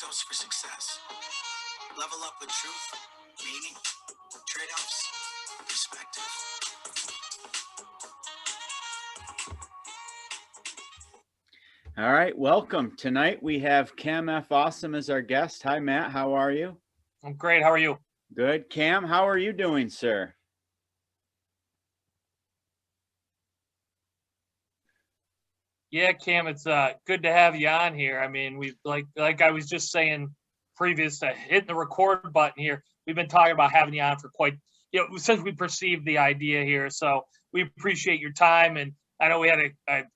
trade-offs for success. Level up with truth, meaning, trade-offs, perspective. All right, welcome. Tonight we have Cam F. Awesome as our guest. Hi, Matt. How are you? I'm great. How are you? Good. Cam, how are you doing, sir? Yeah, Cam, it's good to have you on here. I mean, we've like I was just saying previous to hitting the record button here, we've been talking about having you on for since we perceived the idea here. So we appreciate your time, and I know we had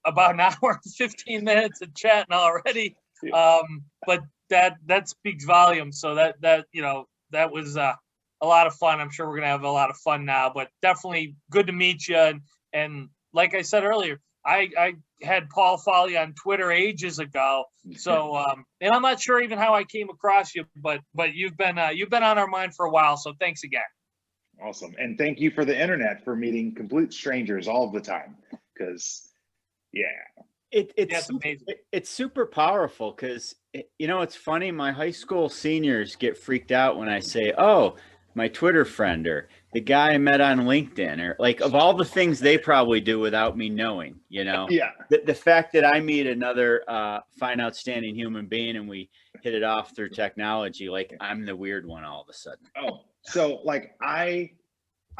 about an hour and 15 minutes of chatting already. But that speaks volumes. So that was a lot of fun. I'm sure we're gonna have a lot of fun now. But definitely good to meet you. And like I said earlier, I had Paul follow you on Twitter ages ago. So and I'm not sure even how I came across you, but you've been on our mind for a while. So thanks again. Awesome. And thank you for the internet for meeting complete strangers all the time. Because it's amazing. It's super powerful because it's funny. My high school seniors get freaked out when I say, "Oh, my Twitter friend," or the guy I met on LinkedIn, or like of all the things they probably do without me knowing, Yeah. The fact that I meet another fine, outstanding human being and we hit it off through technology, like I'm the weird one all of a sudden. Oh, so like I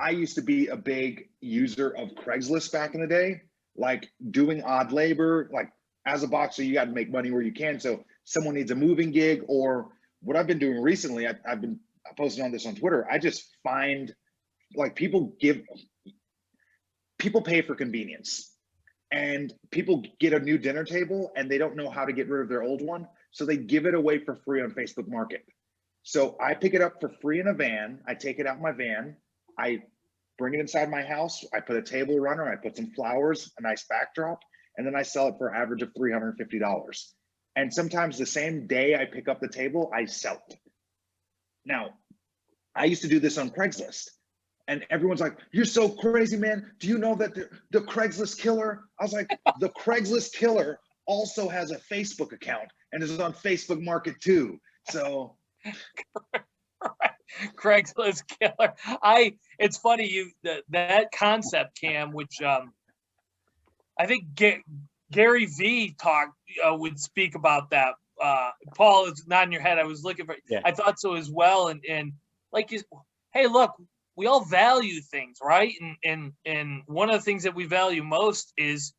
used to be a big user of Craigslist back in the day, like doing odd labor. Like as a boxer, you got to make money where you can. So someone needs a moving gig, or what I've been doing recently, I've been posting on this on Twitter. I just find like people pay for convenience, and people get a new dinner table and they don't know how to get rid of their old one. So they give it away for free on Facebook Market. So I pick it up for free in a van. I take it out in my van. I bring it inside my house. I put a table runner. I put some flowers, a nice backdrop, and then I sell it for an average of $350. And sometimes the same day I pick up the table, I sell it. Now, I used to do this on Craigslist, and everyone's like, "You're so crazy, man. Do you know that the Craigslist killer?" I was like, the Craigslist killer also has a Facebook account and is on Facebook Market too. So Craigslist killer. It's funny that concept, Cam, which I think Gary V would speak about that. Paul, it's not in your head. I was looking for. Yeah. I thought so as well. And like, hey, look, we all value things, right? And one of the things that we value most is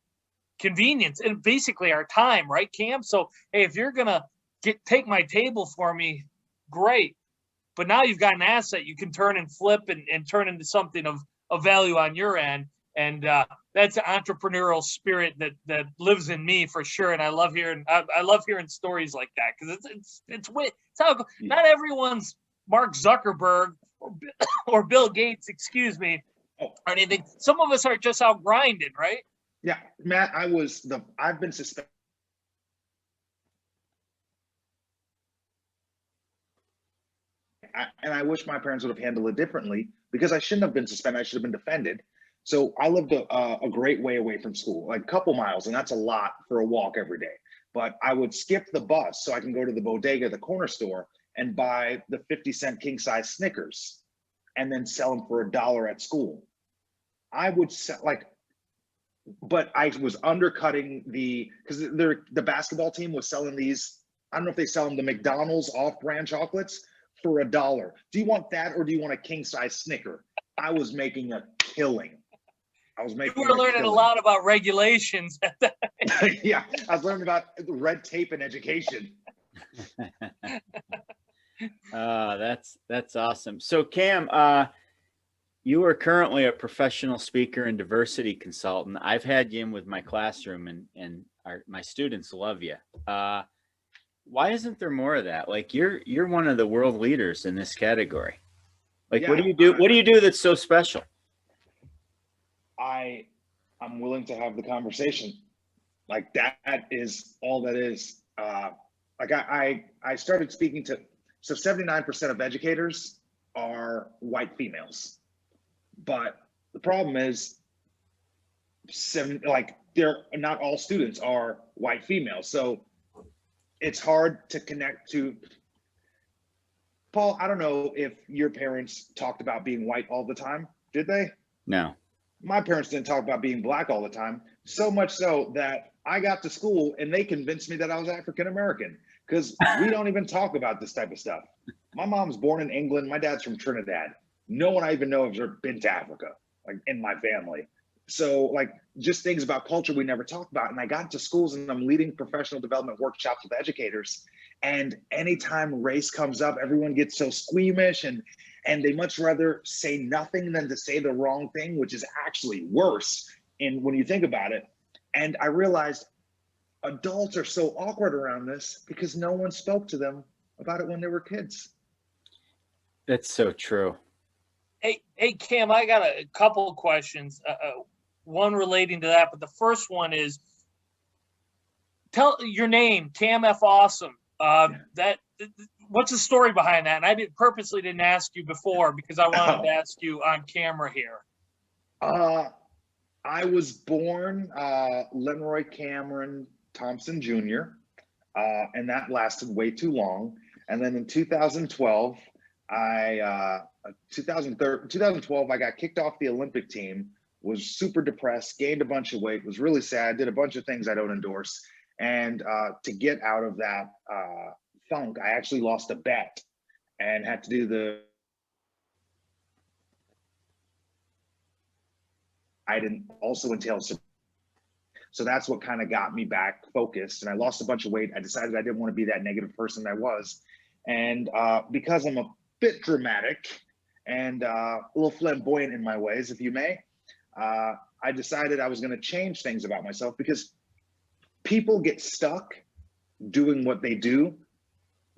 convenience and basically our time, right, Cam? So hey, if you're gonna take my table for me, great. But now you've got an asset you can turn and flip and turn into something of value on your end. And that's an entrepreneurial spirit that lives in me for sure. And I love hearing stories like that, because it's how not everyone's Mark Zuckerberg or Bill Gates, excuse me, or anything. Some of us are just out grinding, right? Yeah, Matt, I've been suspended. And I wish my parents would have handled it differently, because I shouldn't have been suspended. I should have been defended. So I lived a great way away from school, like a couple miles, and that's a lot for a walk every day. But I would skip the bus so I can go to the bodega, the corner store, and buy the 50-cent king size Snickers, and then sell them for $1 at school. I would sell but I was undercutting because the basketball team was selling these. I don't know if they sell them the McDonald's off-brand chocolates for $1. Do you want that, or do you want a king size Snicker? I was making a killing. You were learning a lot about regulations at that. Yeah, I was learning about red tape in education. That's awesome. So Cam, you are currently a professional speaker and diversity consultant. I've had you in with my classroom, and my students love you. Why isn't there more of that? Like you're one of the world leaders in this category. Like, yeah, what do you do? What do you do that's so special? I'm willing to have the conversation. Like that is all that is. Like I started speaking to, so 79% of educators are white females, but the problem is they're not all students are white females. So it's hard to connect to Paul, I don't know if your parents talked about being white all the time. Did they? No. My parents didn't talk about being black all the time. So much so that I got to school and they convinced me that I was African American, because we don't even talk about this type of stuff. My mom's born in England. My dad's from Trinidad. No one I even know has ever been to Africa, like in my family. So like just things about culture we never talk about. And I got to schools and I'm leading professional development workshops with educators. And anytime race comes up, everyone gets so squeamish and they much rather say nothing than to say the wrong thing, which is actually worse when you think about it. And I realized adults are so awkward around this because no one spoke to them about it when they were kids. That's so true. Hey, Cam, I got a couple of questions. One relating to that, but the first one is, tell your name, Cam F. Awesome. What's the story behind that? And I purposely didn't ask you before because I wanted to ask you on camera here. I was born Lenroy Cameron Thompson Jr., and that lasted way too long. And then in 2012, 2012, I got kicked off the Olympic team, was super depressed, gained a bunch of weight, was really sad, did a bunch of things I don't endorse. And to get out of that funk, I actually lost a bet and had to do the I didn't also entail. So that's what kind of got me back focused. And I lost a bunch of weight. I decided I didn't want to be that negative person I was. And because I'm a bit dramatic and a little flamboyant in my ways, if you may, I decided I was going to change things about myself, because people get stuck doing what they do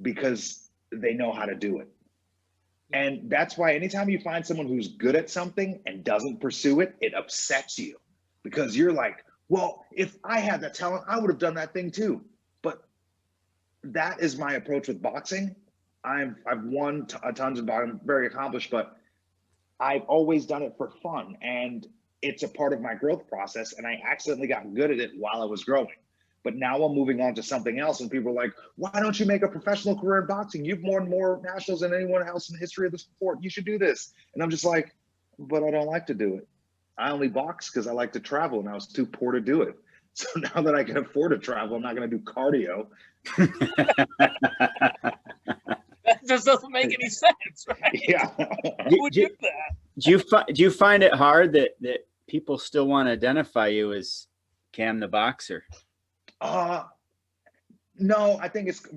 because they know how to do it. And that's why anytime you find someone who's good at something and doesn't pursue it, it upsets you, because you're like, well, if I had that talent, I would have done that thing too. But that is my approach with boxing. I've won tons of boxing, I'm very accomplished, but I've always done it for fun. And it's a part of my growth process. And I accidentally got good at it while I was growing. But now I'm moving on to something else. And people are like, why don't you make a professional career in boxing? You've won more nationals than anyone else in the history of the sport. You should do this. And I'm just like, but I don't like to do it. I only box because I like to travel, and I was too poor to do it. So now that I can afford to travel, I'm not going to do cardio. That just doesn't make any sense, right? Yeah. Who would do that? Do you find it hard that people still want to identify you as Cam the boxer? No, I think it's,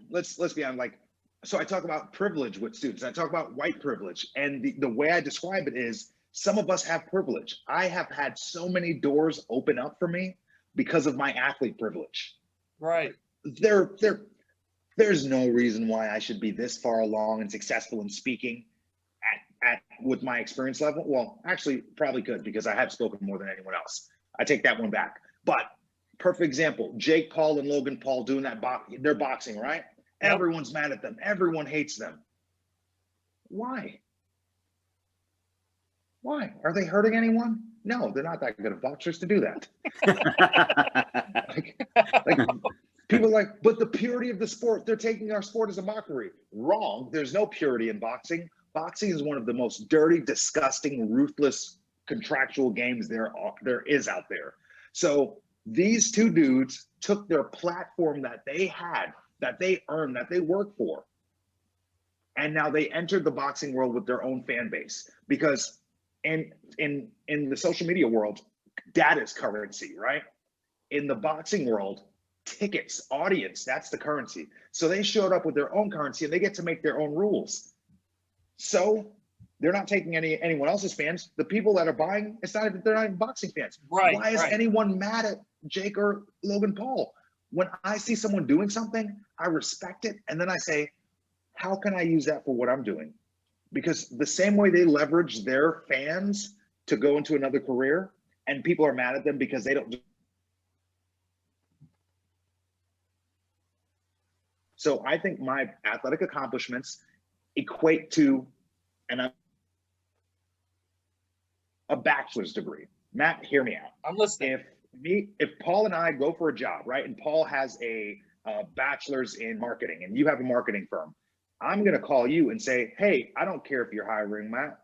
let's be honest, like, so I talk about privilege with students. I talk about white privilege. And the way I describe it is, some of us have privilege. I have had so many doors open up for me because of my athlete privilege. Right. There's no reason why I should be this far along and successful in speaking at with my experience level. Well, actually probably could, because I have spoken more than anyone else. I take that one back. But perfect example, Jake Paul and Logan Paul doing that, they're boxing, right? Yep. Everyone's mad at them. Everyone hates them. Why? Why? Are they hurting anyone? No, they're not that good of boxers to do that. like people are like, but the purity of the sport, they're taking our sport as a mockery. Wrong. There's no purity in boxing. Boxing is one of the most dirty, disgusting, ruthless, contractual games there is out there. So these two dudes took their platform that they had, that they earned, that they worked for, and now they entered the boxing world with their own fan base. Because in the social media world, data is currency, right? In the boxing world, tickets, audience, that's the currency. So they showed up with their own currency, and they get to make their own rules. So they're not taking anyone else's fans. The people that are buying, they're not even boxing fans. Right. Why is right. anyone mad at Jake or Logan Paul? When I see someone doing something, I respect it, and then I say, how can I use that for what I'm doing? Because the same way they leverage their fans to go into another career, and people are mad at them because they don't. So I think my athletic accomplishments equate to a bachelor's degree. Matt, hear me out. I'm listening. If Paul and I go for a job, right, and Paul has a bachelor's in marketing, and you have a marketing firm, I'm going to call you and say, hey, I don't care if you're hiring, Matt.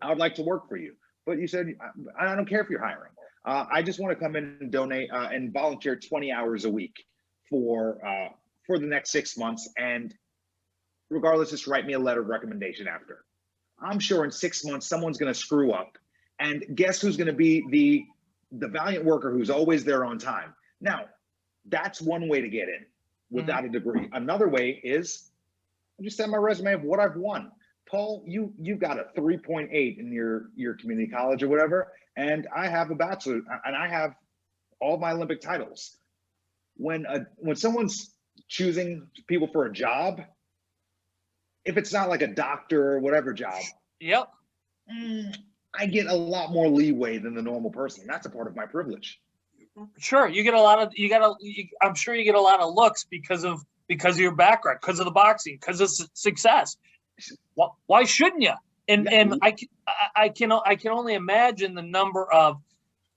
I would like to work for you. But you said, I don't care if you're hiring. I just want to come in and donate and volunteer 20 hours a week for the next 6 months. And regardless, just write me a letter of recommendation after. I'm sure in 6 months, someone's going to screw up. And guess who's going to be the valiant worker who's always there on time? Now, that's one way to get in without a degree. Another way is just send my resume of what I've won. Paul, you got a 3.8 in your community college or whatever, and I have a bachelor, and I have all my Olympic titles. When someone's choosing people for a job, if it's not like a doctor or whatever job, Yep. I get a lot more leeway than the normal person. That's a part of my privilege. Sure, you get a lot of I'm sure you get a lot of looks because of your background, because of the boxing, because of success. Why shouldn't you? And I can only imagine the number of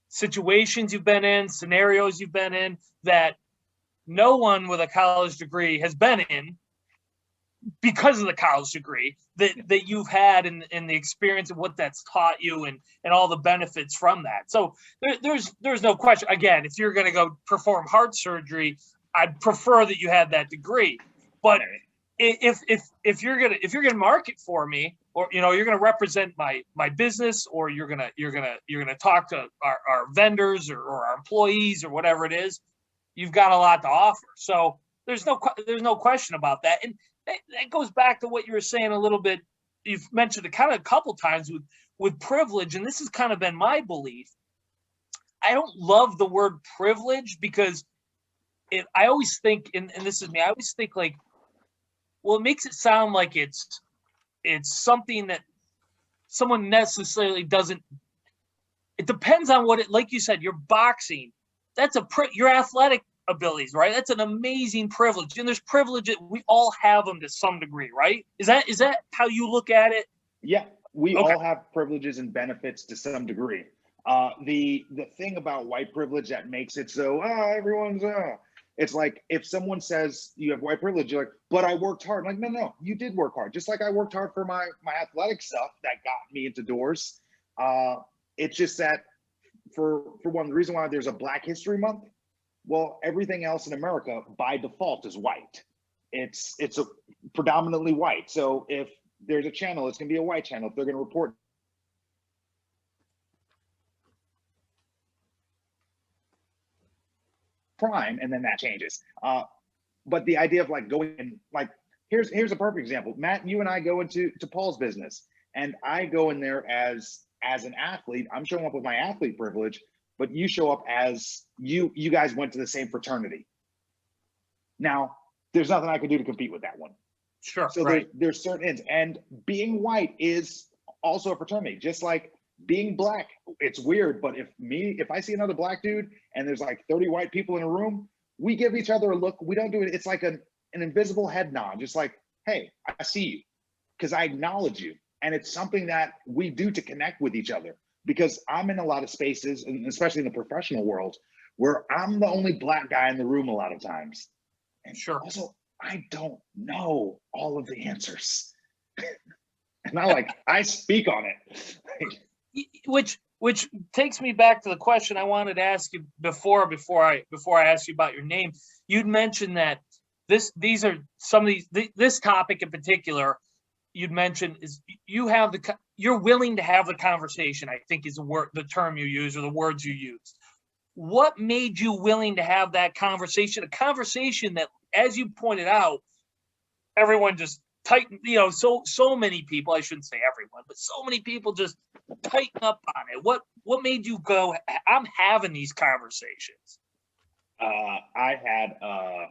situations you've been in, scenarios you've been in that no one with a college degree has been in because of the college degree that you've had and the experience of what that's taught you and all the benefits from that. So there's no question. Again, if you're going to go perform heart surgery, I'd prefer that you had that degree. But if you're gonna market for me, or you're gonna represent my business, or you're gonna talk to our vendors or our employees or whatever it is, you've got a lot to offer. So there's no question about that. And that goes back to what you were saying a little bit. You've mentioned it kind of a couple times with privilege, and this has kind of been my belief. I don't love the word privilege because I always think, and this is me, I always think like, well, it makes it sound like it's something that someone necessarily doesn't. It depends on what like you said, you're boxing. That's your athletic abilities, right? That's an amazing privilege. And there's privilege, we all have them to some degree, right? Is that how you look at it? Yeah, we all have privileges and benefits to some degree. The thing about white privilege that makes it so everyone's it's like if someone says you have white privilege, you're like, but I worked hard. I'm like, no, you did work hard. Just like I worked hard for my athletic stuff that got me into doors. It's just that for one, the reason why there's a Black History Month, well, everything else in America by default is white. It's a predominantly white. So if there's a channel, it's gonna be a white channel. If they're gonna report crime, and then that changes. But the idea of like going in, like here's a perfect example. Matt, you and I go into Paul's business, and I go in there as an athlete. I'm showing up with my athlete privilege, but you show up as you guys went to the same fraternity. Now, there's nothing I can do to compete with that one. Sure. So right. there's certain ends, and being white is also a fraternity, just like being Black. It's weird, but if I see another Black dude and there's like 30 white people in a room, we give each other a look. We don't do it. It's like an invisible head nod, just like, hey, I see you, because I acknowledge you. And it's something that we do to connect with each other, because I'm in a lot of spaces, and especially in the professional world, where I'm the only Black guy in the room a lot of times. And sure. Also, I don't know all of the answers. And I speak on it. Which takes me back to the question I wanted to ask you before I asked you about your name. You'd mentioned that this topic in particular, you'd mentioned is you're willing to have the conversation, I think is the term you use, or the words you used. What made you willing to have that conversation? A conversation that, as you pointed out, everyone just tighten, so many people, I shouldn't say everyone, but so many people just tighten up on it. What made you go, I'm having these conversations? Have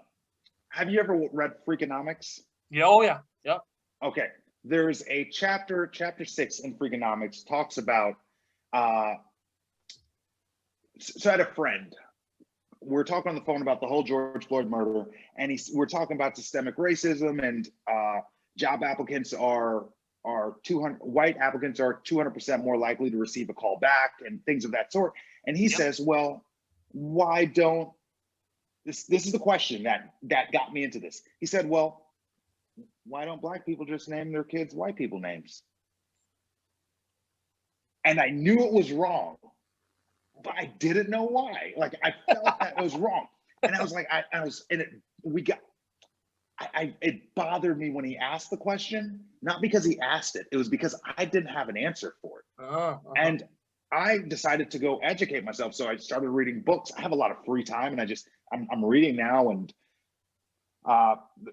you ever read Freakonomics? Yeah, oh yeah, yep. Okay, there's a chapter 6 in Freakonomics talks about, so I had a friend, we're talking on the phone about the whole George Floyd murder, and we're talking about systemic racism, and job applicants white applicants are 200% more likely to receive a call back and things of that sort. And he says, well, why don't, this is the question that got me into this. He said, well, why don't black people just name their kids white people names? And I knew it was wrong, but I didn't know why. Like, I felt that it was wrong. And I was like, it bothered me when he asked the question, not because he asked it. It was because I didn't have an answer for it. And I decided to go educate myself. So I started reading books. I have a lot of free time, and I'm reading now, and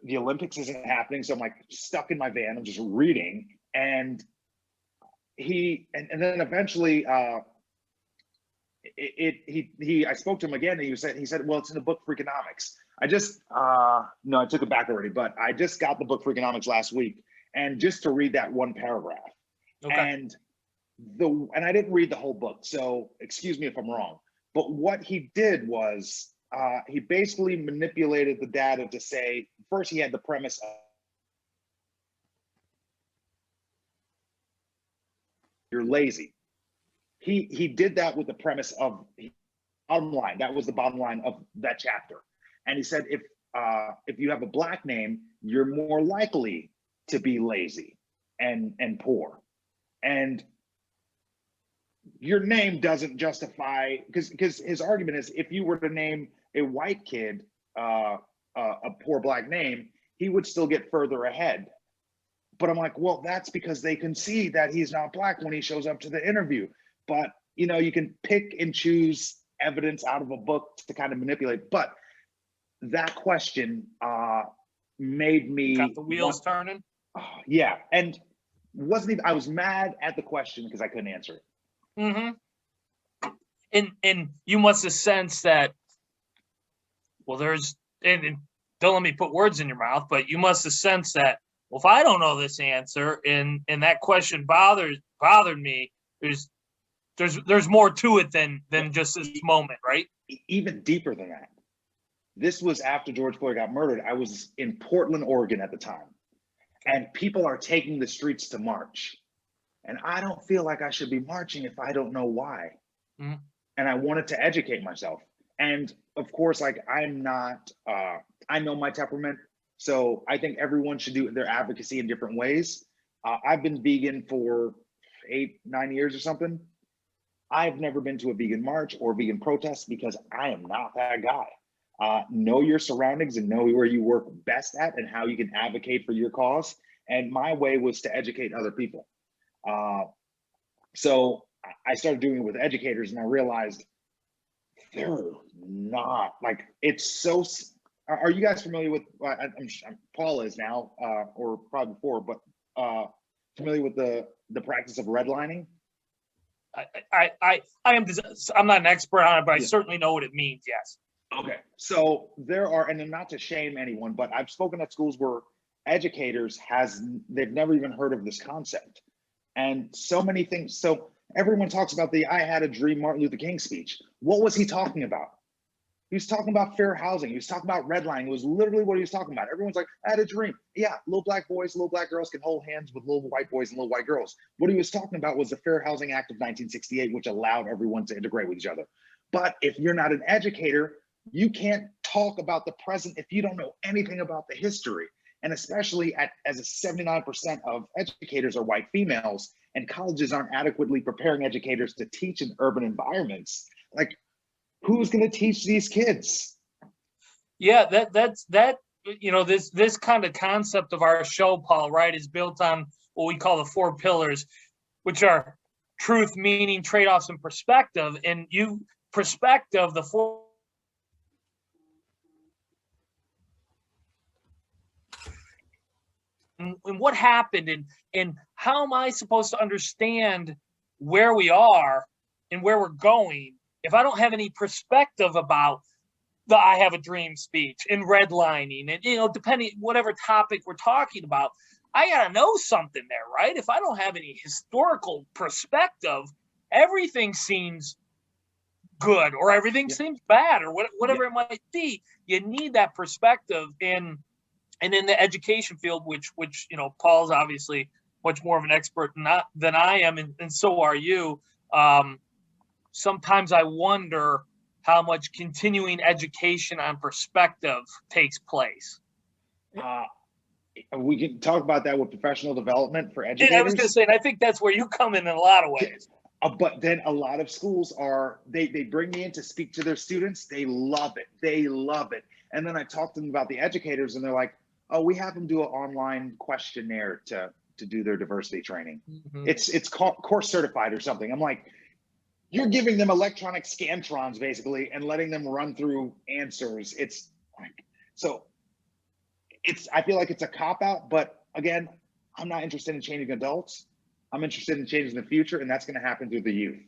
the Olympics isn't happening. So I'm like stuck in my van. I'm just reading. And then eventually I spoke to him again, and he said, well, it's in the book Freakonomics. No, I took it back already, but I just got the book Freakonomics last week, and just to read that one paragraph. Okay. And I didn't read the whole book, so excuse me if I'm wrong. But what he did was he basically manipulated the data to say, first he had the premise of you're lazy. He did that with the premise of bottom line. That was the bottom line of that chapter. And he said, if you have a black name, you're more likely to be lazy and poor. And your name doesn't justify, because his argument is, if you were to name a white kid a poor black name, he would still get further ahead. But I'm like, well, that's because they can see that he's not black when he shows up to the interview. But, you know, you can pick and choose evidence out of a book to kind of manipulate. But that question made me— got the wheels turning. Yeah. And I was mad at the question because I couldn't answer it. Mm-hmm. And you must have sensed that, well, and don't let me put words in your mouth, but you must have sensed that, well, if I don't know this answer and that question bothered me, there's more to it than just this moment, right? Even deeper than that. This was after George Floyd got murdered. I was in Portland, Oregon at the time, and people are taking the streets to march. And I don't feel like I should be marching if I don't know why. Mm-hmm. And I wanted to educate myself. And of course, like, I'm not, I know my temperament. So I think everyone should do their advocacy in different ways. I've been vegan for 8-9 years or something. I've never been to a vegan march or vegan protest because I am not that guy. Know your surroundings and know where you work best at and how you can advocate for your cause. And my way was to educate other people. So I started doing it with educators, and I realized they're not, like, it's so— are you guys familiar with, Paul is now, or probably before, but familiar with the practice of redlining? I'm not an expert on it, but I certainly know what it means. Yes. Okay. So there are, and not to shame anyone, but I've spoken at schools where educators they've never even heard of this concept. And so many things. So everyone talks about the I had a dream Martin Luther King speech. What was he talking about? He was talking about fair housing. He was talking about redlining. It was literally what he was talking about. Everyone's like, I had a dream. Yeah, little black boys, little black girls can hold hands with little white boys and little white girls. What he was talking about was the Fair Housing Act of 1968, which allowed everyone to integrate with each other. But if you're not an educator, you can't talk about the present if you don't know anything about the history. And especially as 79% of educators are white females, and colleges aren't adequately preparing educators to teach in urban environments, like, who's going to teach these kids? Yeah, that's you know, this kind of concept of our show, Paul, right, is built on what we call the 4 pillars, which are truth, meaning, trade-offs, and perspective. And perspective, the 4. And what happened, and how am I supposed to understand where we are and where we're going if I don't have any perspective about the I have a dream speech and redlining and, you know, depending whatever topic we're talking about, I gotta know something there, right? If I don't have any historical perspective, everything seems good or everything seems bad or whatever it might be. You need that perspective and in the education field, which you know, Paul's obviously much more of an expert than I am, and so are you. Sometimes I wonder how much continuing education on perspective takes place. We can talk about that with professional development for And educators. I was going to say, and I think that's where you come in a lot of ways. But then a lot of schools are, they bring me in to speak to their students. They love it. They love it. And then I talk to them about the educators and they're like, oh, we have them do an online questionnaire to do their diversity training. Mhm. It's called course certified or something. I'm like, you're giving them electronic scantrons basically and letting them run through answers. It's like, so I feel like it's a cop out, but again, I'm not interested in changing adults. I'm interested in changing the future, and that's going to happen through the youth.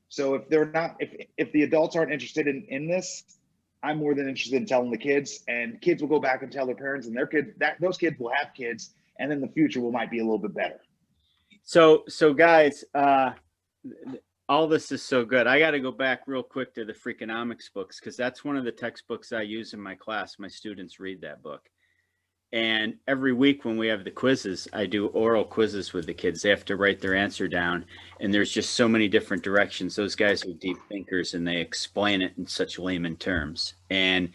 So if they're not, if the adults aren't interested in this, I'm more than interested in telling the kids, and kids will go back and tell their parents, and their kids, those kids will have kids, and then the future might be a little bit better. So guys, all this is so good. I got to go back real quick to the Freakonomics books, because that's one of the textbooks I use in my class. My students read that book. And every week when we have the quizzes, I do oral quizzes with the kids. They have to write their answer down. And there's just so many different directions. Those guys are deep thinkers and they explain it in such layman terms. And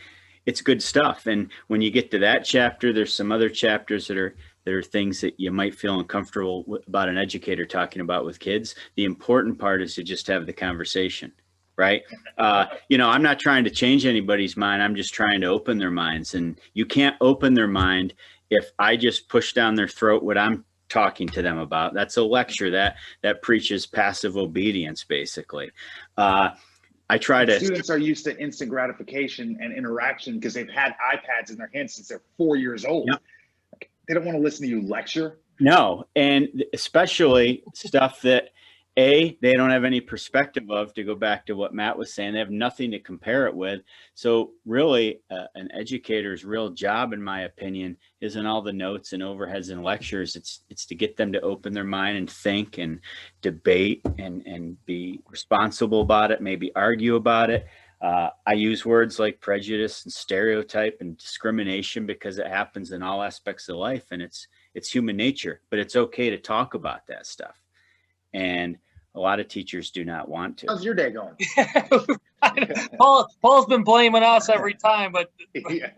it's good stuff. And when you get to that chapter, there's some other chapters that are things that you might feel uncomfortable about an educator talking about with kids. The important part is to just have the conversation. Right. I'm not trying to change anybody's mind. I'm just trying to open their minds. And you can't open their mind if I just push down their throat what I'm talking to them about. That's a lecture that preaches passive obedience, basically. I try to. Students are used to instant gratification and interaction because they've had iPads in their hands since they're 4 years old. Yep. They don't want to listen to you lecture. No. And especially stuff that, they don't have any perspective of, to go back to what Matt was saying. They have nothing to compare it with. So really, an educator's real job, in my opinion, isn't all the notes and overheads and lectures. It's to get them to open their mind and think and debate and be responsible about it, maybe argue about it. I use words like prejudice and stereotype and discrimination because it happens in all aspects of life, and it's human nature, but it's okay to talk about that stuff. And a lot of teachers do not want to. How's your day going? Paul's been blaming us every time, but Yeah.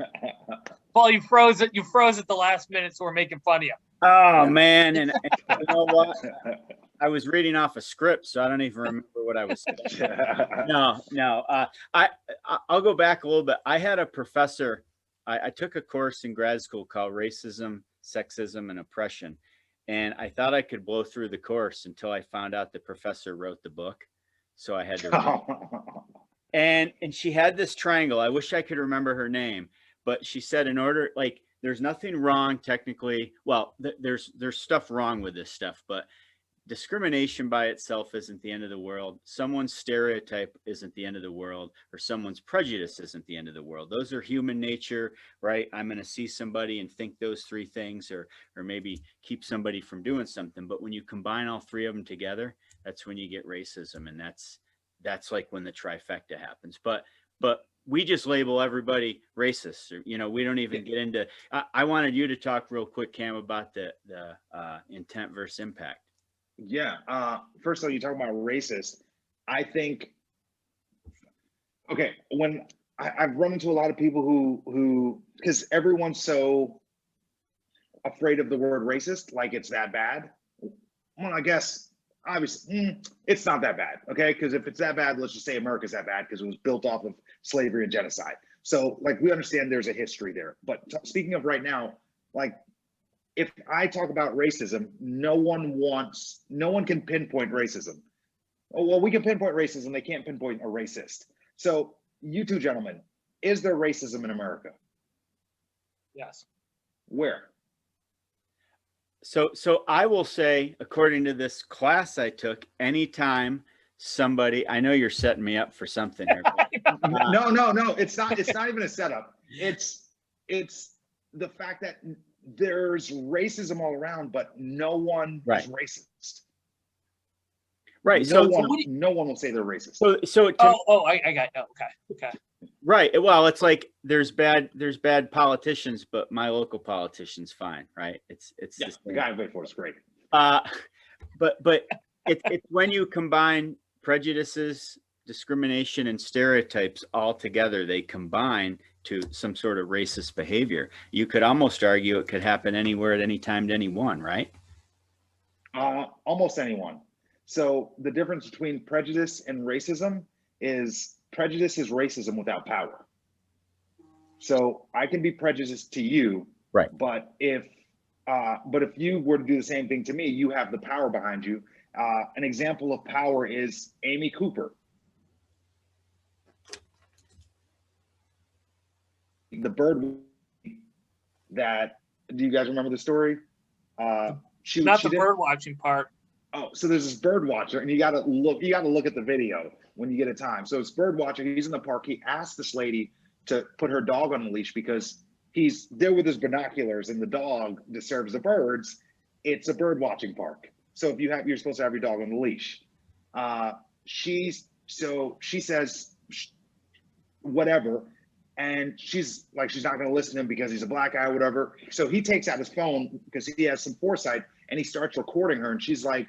Paul, you froze it. You froze at the last minute, so we're making fun of you. Oh man, and you know what? I was reading off a script, so I don't even remember what I was saying. No. I'll go back a little bit. I had a professor. I took a course in grad school called Racism, Sexism, and Oppression. And I thought I could blow through the course until I found out the professor wrote the book. So I had to read. And she had this triangle. I wish I could remember her name, but she said in order, like, there's nothing wrong technically. Well, there's stuff wrong with this stuff, but discrimination by itself isn't the end of the world. Someone's stereotype isn't the end of the world, or someone's prejudice isn't the end of the world. Those are human nature, right? I'm going to see somebody and think those three things, or maybe keep somebody from doing something. But when you combine all three of them together, that's when you get racism. And that's like when the trifecta happens. But we just label everybody racist, or, we don't even get into, I wanted you to talk real quick, Cam, about the intent versus impact. Yeah. First of all, you talk about racist. I think, okay, when I've run into a lot of people who, because everyone's so afraid of the word racist, like it's that bad. Well, I guess, obviously, it's not that bad, okay? Because if it's that bad, let's just say America's that bad because it was built off of slavery and genocide. So, like, we understand there's a history there. But speaking of right now, like, if I talk about racism, no one can pinpoint racism. Oh, well, we can pinpoint racism. They can't pinpoint a racist. So you two gentlemen, is there racism in America? Yes. Where? So I will say, according to this class I took, anytime somebody, I know you're setting me up for something here. No, it's not even a setup. It's the fact that there's racism all around, but no one is racist. Right. No one will say they're racist. I got you. Okay. Right. Well, it's like there's bad politicians, but my local politician's fine, right? It's the guy I voted for is great. But it's when you combine prejudices, discrimination, and stereotypes all together, they combine to some sort of racist behavior. You could almost argue it could happen anywhere at any time to anyone, right? Almost anyone. So the difference between prejudice and racism is prejudice is racism without power. So I can be prejudiced to you, Right. but if you were to do the same thing to me, you have the power behind you. An example of power is Amy Cooper. The bird that, do you guys remember the story? Not the bird watching part. Oh, so there's this bird watcher, and you gotta look at the video when you get a time. So this bird watcher, he's in the park. He asked this lady to put her dog on a leash because he's there with his binoculars, and the dog disturbs the birds. It's a bird watching park. So you're supposed to have your dog on the leash. She says whatever, and she's like, she's not going to listen to him because he's a black guy or whatever. So he takes out his phone because he has some foresight, and he starts recording her. And he's like,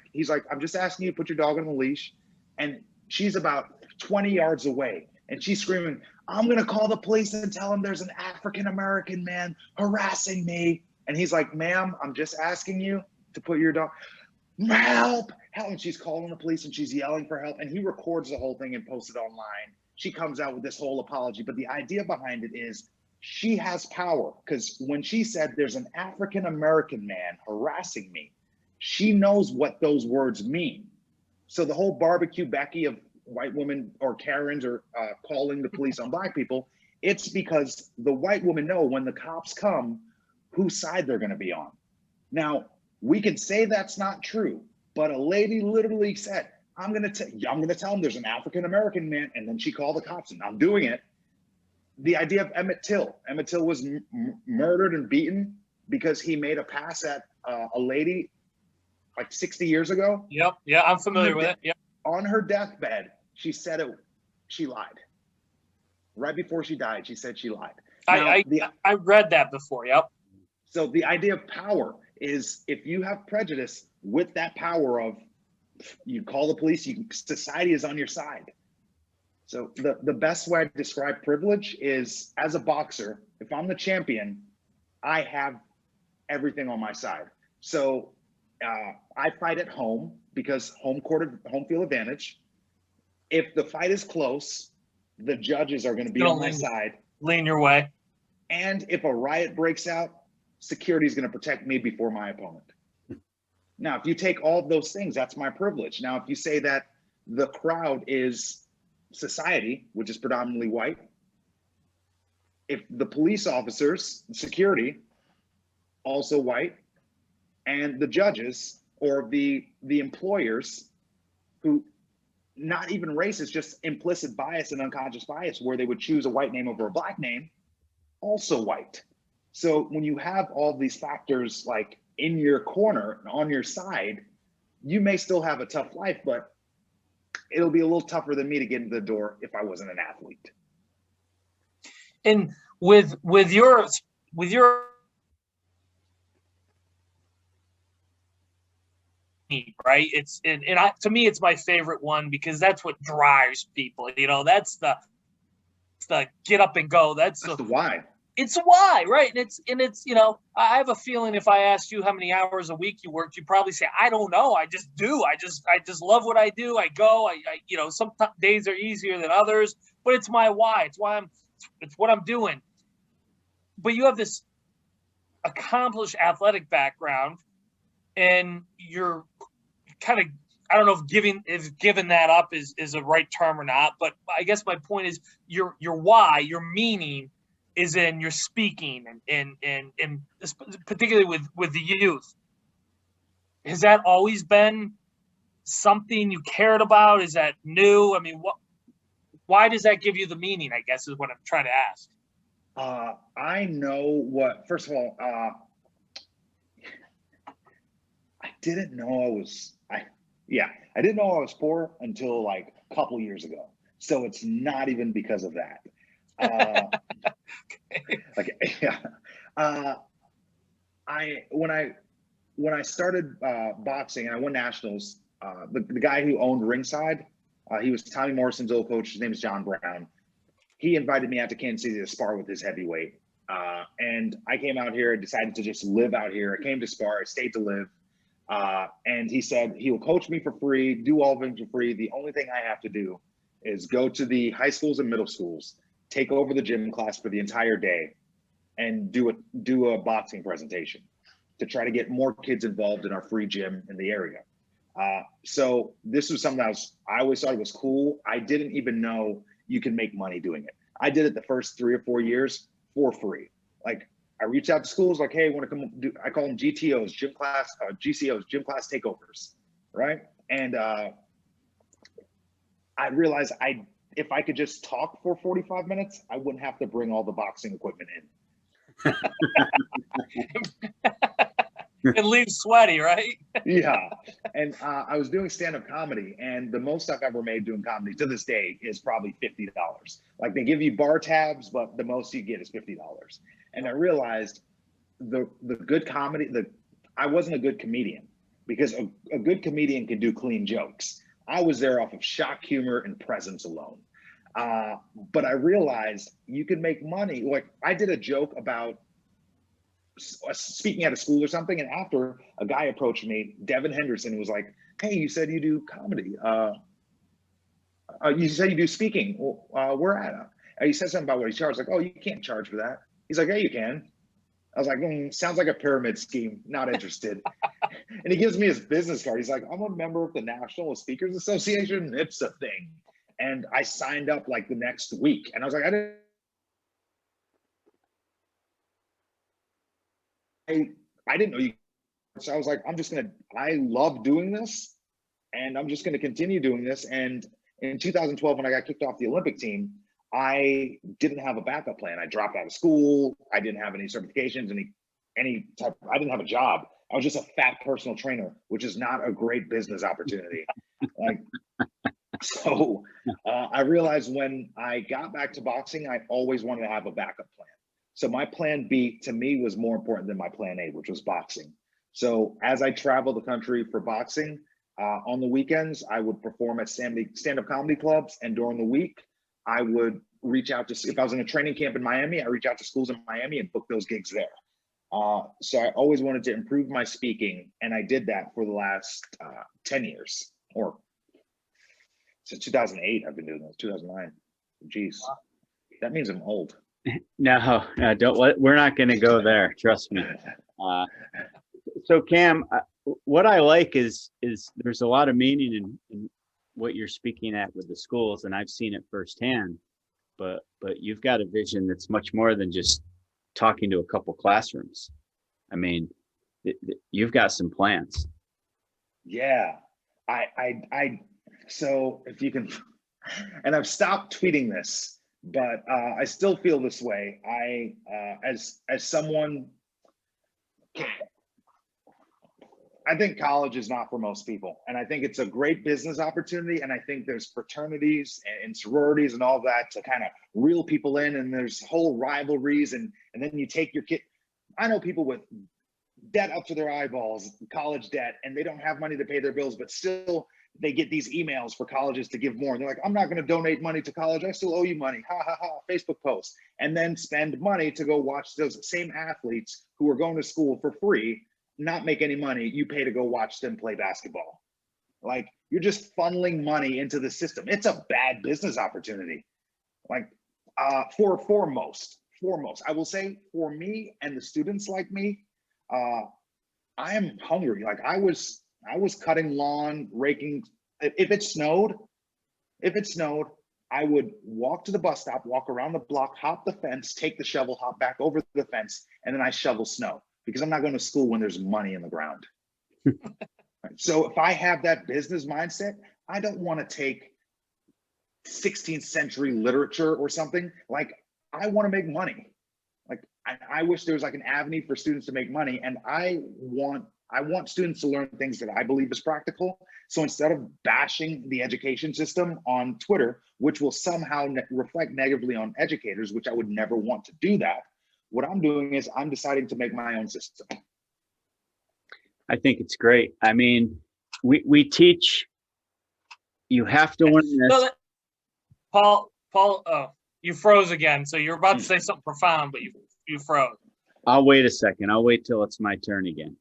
I'm just asking you to put your dog on the leash. And she's about 20 yards away, and she's screaming, I'm going to call the police and tell him there's an African-American man harassing me. And he's like, ma'am, I'm just asking you to put your dog, help. And she's calling the police and she's yelling for help. And he records the whole thing and posts it online. She comes out with this whole apology. But the idea behind it is she has power, because when she said there's an African-American man harassing me, she knows what those words mean. So the whole barbecue Becky of white women or Karens or calling the police on black people, it's because the white women know when the cops come, whose side they're going to be on. Now, we can say that's not true, but a lady literally said, I'm going to tell him there's an African-American man, and then she called the cops, and I'm doing it. The idea of Emmett Till was murdered and beaten because he made a pass at a lady like 60 years ago. Yep. Yeah, I'm familiar with it. Yep. On her deathbed, she said she lied. Right before she died, she said she lied. Now, I read that before. Yep. So the idea of power is, if you have prejudice with that power of, you call the police, society is on your side. So the best way to describe privilege is, as a boxer, if I'm the champion, I have everything on my side. So I fight at home because home field advantage. If the fight is close, the judges are going to be on my side. Lean your way. And if a riot breaks out, security is going to protect me before my opponent. Now, if you take all of those things, that's my privilege. Now, if you say that the crowd is society, which is predominantly white, if the police officers, security, also white, and the judges or the employers, who, not even racist, just implicit bias and unconscious bias, where they would choose a white name over a black name, also white. So when you have all these factors like in your corner and on your side, you may still have a tough life, but it'll be a little tougher than me to get into the door if I wasn't an athlete. And with your right, to me, it's my favorite one because that's what drives people. You know, that's the get up and go. That's the why. It's why, right? And it's you know, I have a feeling if I asked you how many hours a week you worked, you'd probably say, I don't know. I just do. I just love what I do. I go. I you know, some days are easier than others, but it's my why. It's why it's what I'm doing. But you have this accomplished athletic background, and you're kind of, I don't know if giving that up is a right term or not, but I guess my point is your why, your meaning is in your speaking and particularly with the youth. Has that always been something you cared about? Is that new? I mean, why does that give you the meaning, I guess, is what I'm trying to ask. I know what, first of all, I didn't know I didn't know I was poor until like a couple years ago. So it's not even because of that. When I started boxing and I won nationals, the guy who owned Ringside, he was Tommy Morrison's old coach. His name is John Brown. he invited me out to Kansas City to spar with his heavyweight. And I came out here and decided to just live out here. I came to spar, I stayed to live. And he said he will coach me for free, do all of them for free. The only thing I have to do is go to the high schools and middle schools, take over the gym class for the entire day, and do a boxing presentation to try to get more kids involved in our free gym in the area. So this was something I always thought it was cool. I didn't even know you can make money doing it. I did it the first 3 or 4 years for free. Like, I reached out to schools like, hey, want to come do, I call them GTOs, GCOs, gym class takeovers, right? And I realized if I could just talk for 45 minutes, I wouldn't have to bring all the boxing equipment in. And leave sweaty, right? Yeah. And I was doing stand-up comedy, and the most I've ever made doing comedy to this day is probably $50. Like, they give you bar tabs, but the most you get is $50. And I realized the good comedy, I wasn't a good comedian, because a good comedian can do clean jokes. I was there off of shock humor and presence alone. But I realized you can make money. Like, I did a joke about speaking at a school or something, and after, a guy approached me, Devin Henderson, who was like, hey, you said you do comedy. You said you do speaking. Where at? And he said something about what he charged. Like, oh, you can't charge for that. He's like, yeah, you can. I was like, sounds like a pyramid scheme. Not interested. And he gives me his business card. He's like, I'm a member of the National Speakers Association. It's a thing. And I signed up like the next week. And I was like, I didn't know you. So I was like, I love doing this, and I'm just going to continue doing this. And in 2012, when I got kicked off the Olympic team, I didn't have a backup plan. I dropped out of school. I didn't have any certifications, any type. I didn't have a job. I was just a fat personal trainer, which is not a great business opportunity. So I realized when I got back to boxing, I always wanted to have a backup plan. So my plan B to me was more important than my plan A, which was boxing. So as I traveled the country for boxing, on the weekends, I would perform at stand-up comedy clubs. And during the week, I would reach out to, if I was in a training camp in Miami, I reach out to schools in Miami and book those gigs there. So I always wanted to improve my speaking. And I did that for the last 10 years, or since 2008, I've been doing this, 2009. Geez, that means I'm old. No, don't. We're not going to go there. Trust me. So Cam, what I like is there's a lot of meaning in what you're speaking at with the schools, and I've seen it firsthand. But you've got a vision that's much more than just talking to a couple classrooms. I mean, you've got some plans. Yeah, so if you can, and I've stopped tweeting this, but I still feel this way. As someone, I think college is not for most people. And I think it's a great business opportunity. And I think there's fraternities and sororities and all that to kind of reel people in. And there's whole rivalries. And then you take your kid. I know people with debt up to their eyeballs, college debt, and they don't have money to pay their bills, but still they get these emails for colleges to give more. And they're like, I'm not going to donate money to college. I still owe you money. Ha, ha, ha. Facebook post. And then spend money to go watch those same athletes who are going to school for free, not make any money. You pay to go watch them play basketball. Like, you're just funneling money into the system. It's a bad business opportunity. Like, for most, I will say, for me and the students like me, I am hungry. Like, I was cutting lawn, raking. If it snowed, I would walk to the bus stop, walk around the block, hop the fence, take the shovel, hop back over the fence, and then I shovel snow, because I'm not going to school when there's money in the ground. So if I have that business mindset, I don't want to take 16th century literature or something. Like, I want to make money. Like, I wish there was like an avenue for students to make money, and I want students to learn things that I believe is practical. So instead of bashing the education system on Twitter, which will somehow reflect negatively on educators, which I would never want to do that, what I'm doing is I'm deciding to make my own system. I think it's great. I mean, we teach, you have to learn this. So Paul, You froze again. So you're about to say something profound, but you froze. I'll wait a second. I'll wait till it's my turn again.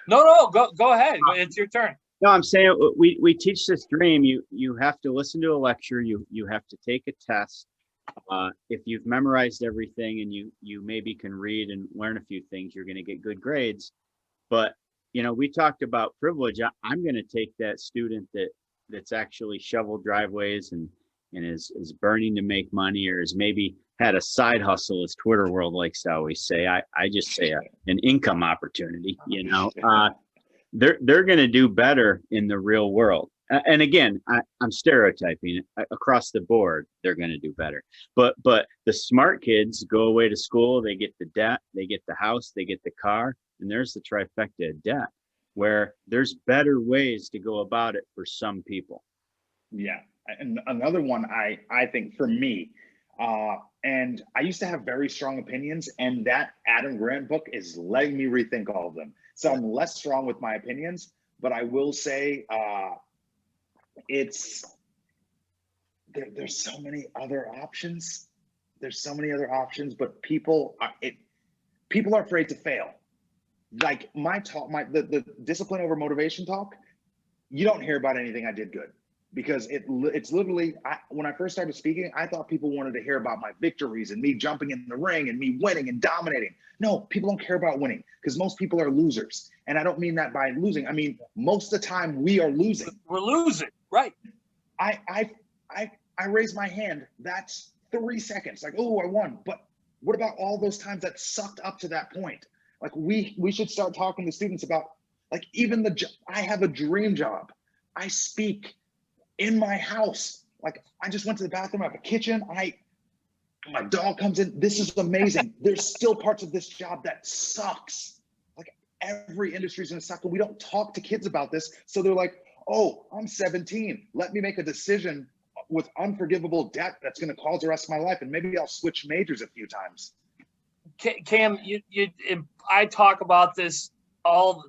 No, go ahead. It's your turn. No, I'm saying we teach this dream. You have to listen to a lecture. You have to take a test. If you've memorized everything and you maybe can read and learn a few things, you're going to get good grades. But we talked about privilege. I'm going to take that student that's actually shoveled driveways and is burning to make money, or has maybe had a side hustle, as Twitter world likes to always say. I just say an income opportunity. They're going to do better in the real world. And again, I'm stereotyping. Across the board, they're going to do better. But the smart kids go away to school, they get the debt, they get the house, they get the car, and there's the trifecta of debt, where there's better ways to go about it for some people. Yeah. And another one, I think for me, and I used to have very strong opinions, and that Adam Grant book is letting me rethink all of them. So I'm less strong with my opinions, but I will say there's so many other options. There's so many other options, but people are afraid to fail. Like my talk, the discipline over motivation talk, you don't hear about anything I did good, because it's literally, when I first started speaking, I thought people wanted to hear about my victories and me jumping in the ring and me winning and dominating. No, people don't care about winning, because most people are losers. And I don't mean that by losing. I mean, most of the time we are losing. We're losing, right? I raise my hand. That's 3 seconds. Like, oh, I won. But what about all those times that sucked up to that point? Like we should start talking to students about, like, even I have a dream job. I speak in my house. Like, I just went to the bathroom. I have a kitchen. My dog comes in. This is amazing. There's still parts of this job that sucks. Like, every industry is gonna suck, but we don't talk to kids about this. So they're like, oh, I'm 17. Let me make a decision with unforgivable debt that's gonna cause the rest of my life, and maybe I'll switch majors a few times. Cam, I talk about this all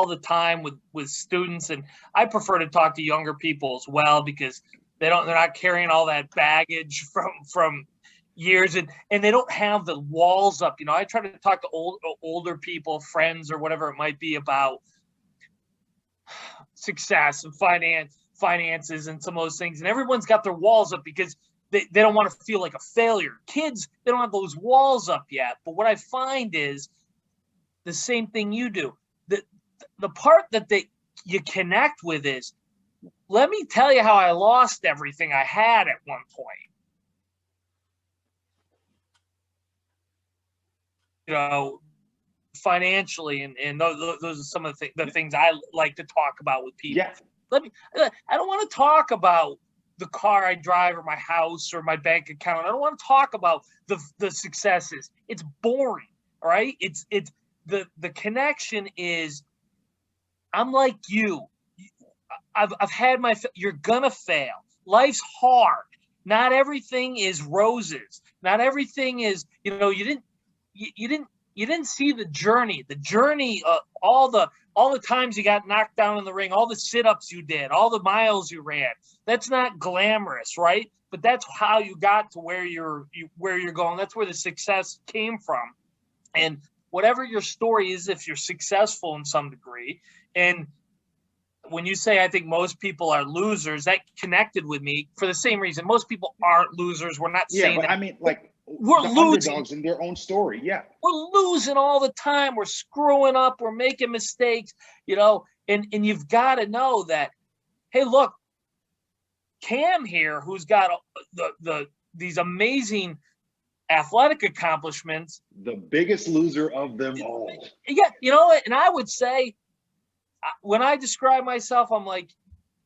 the time with students, and I prefer to talk to younger people as well, because they're not carrying all that baggage from years, and they don't have the walls up. I try to talk to older people, friends or whatever it might be, about success and finances and some of those things, and everyone's got their walls up because they don't want to feel like a failure. Kids, they don't have those walls up yet. But what I find is the same thing you do. The part that you connect with is, let me tell you how I lost everything I had at one point. Financially, and those are some of the things I like to talk about with people. Yeah. I don't want to talk about the car I drive or my house or my bank account. I don't want to talk about the successes. It's boring. All right. It's the connection is, I'm like you. I've had you're gonna fail. Life's hard. Not everything is roses. Not everything is, you didn't see the journey. The journey, all the times you got knocked down in the ring, all the sit-ups you did, all the miles you ran. That's not glamorous, right? But that's how you got to where you're going. That's where the success came from. And whatever your story is, if you're successful in some degree, and when you say, I think most people are losers, that connected with me for the same reason. Most people aren't losers. We're not saying but that. I mean, like, we're losing. Underdogs in their own story. Yeah. We're losing all the time. We're screwing up. We're making mistakes, and you've got to know that, hey, look, Cam here, who's got these amazing athletic accomplishments. The biggest loser of them all. Yeah. And I would say, when I describe myself, I'm like,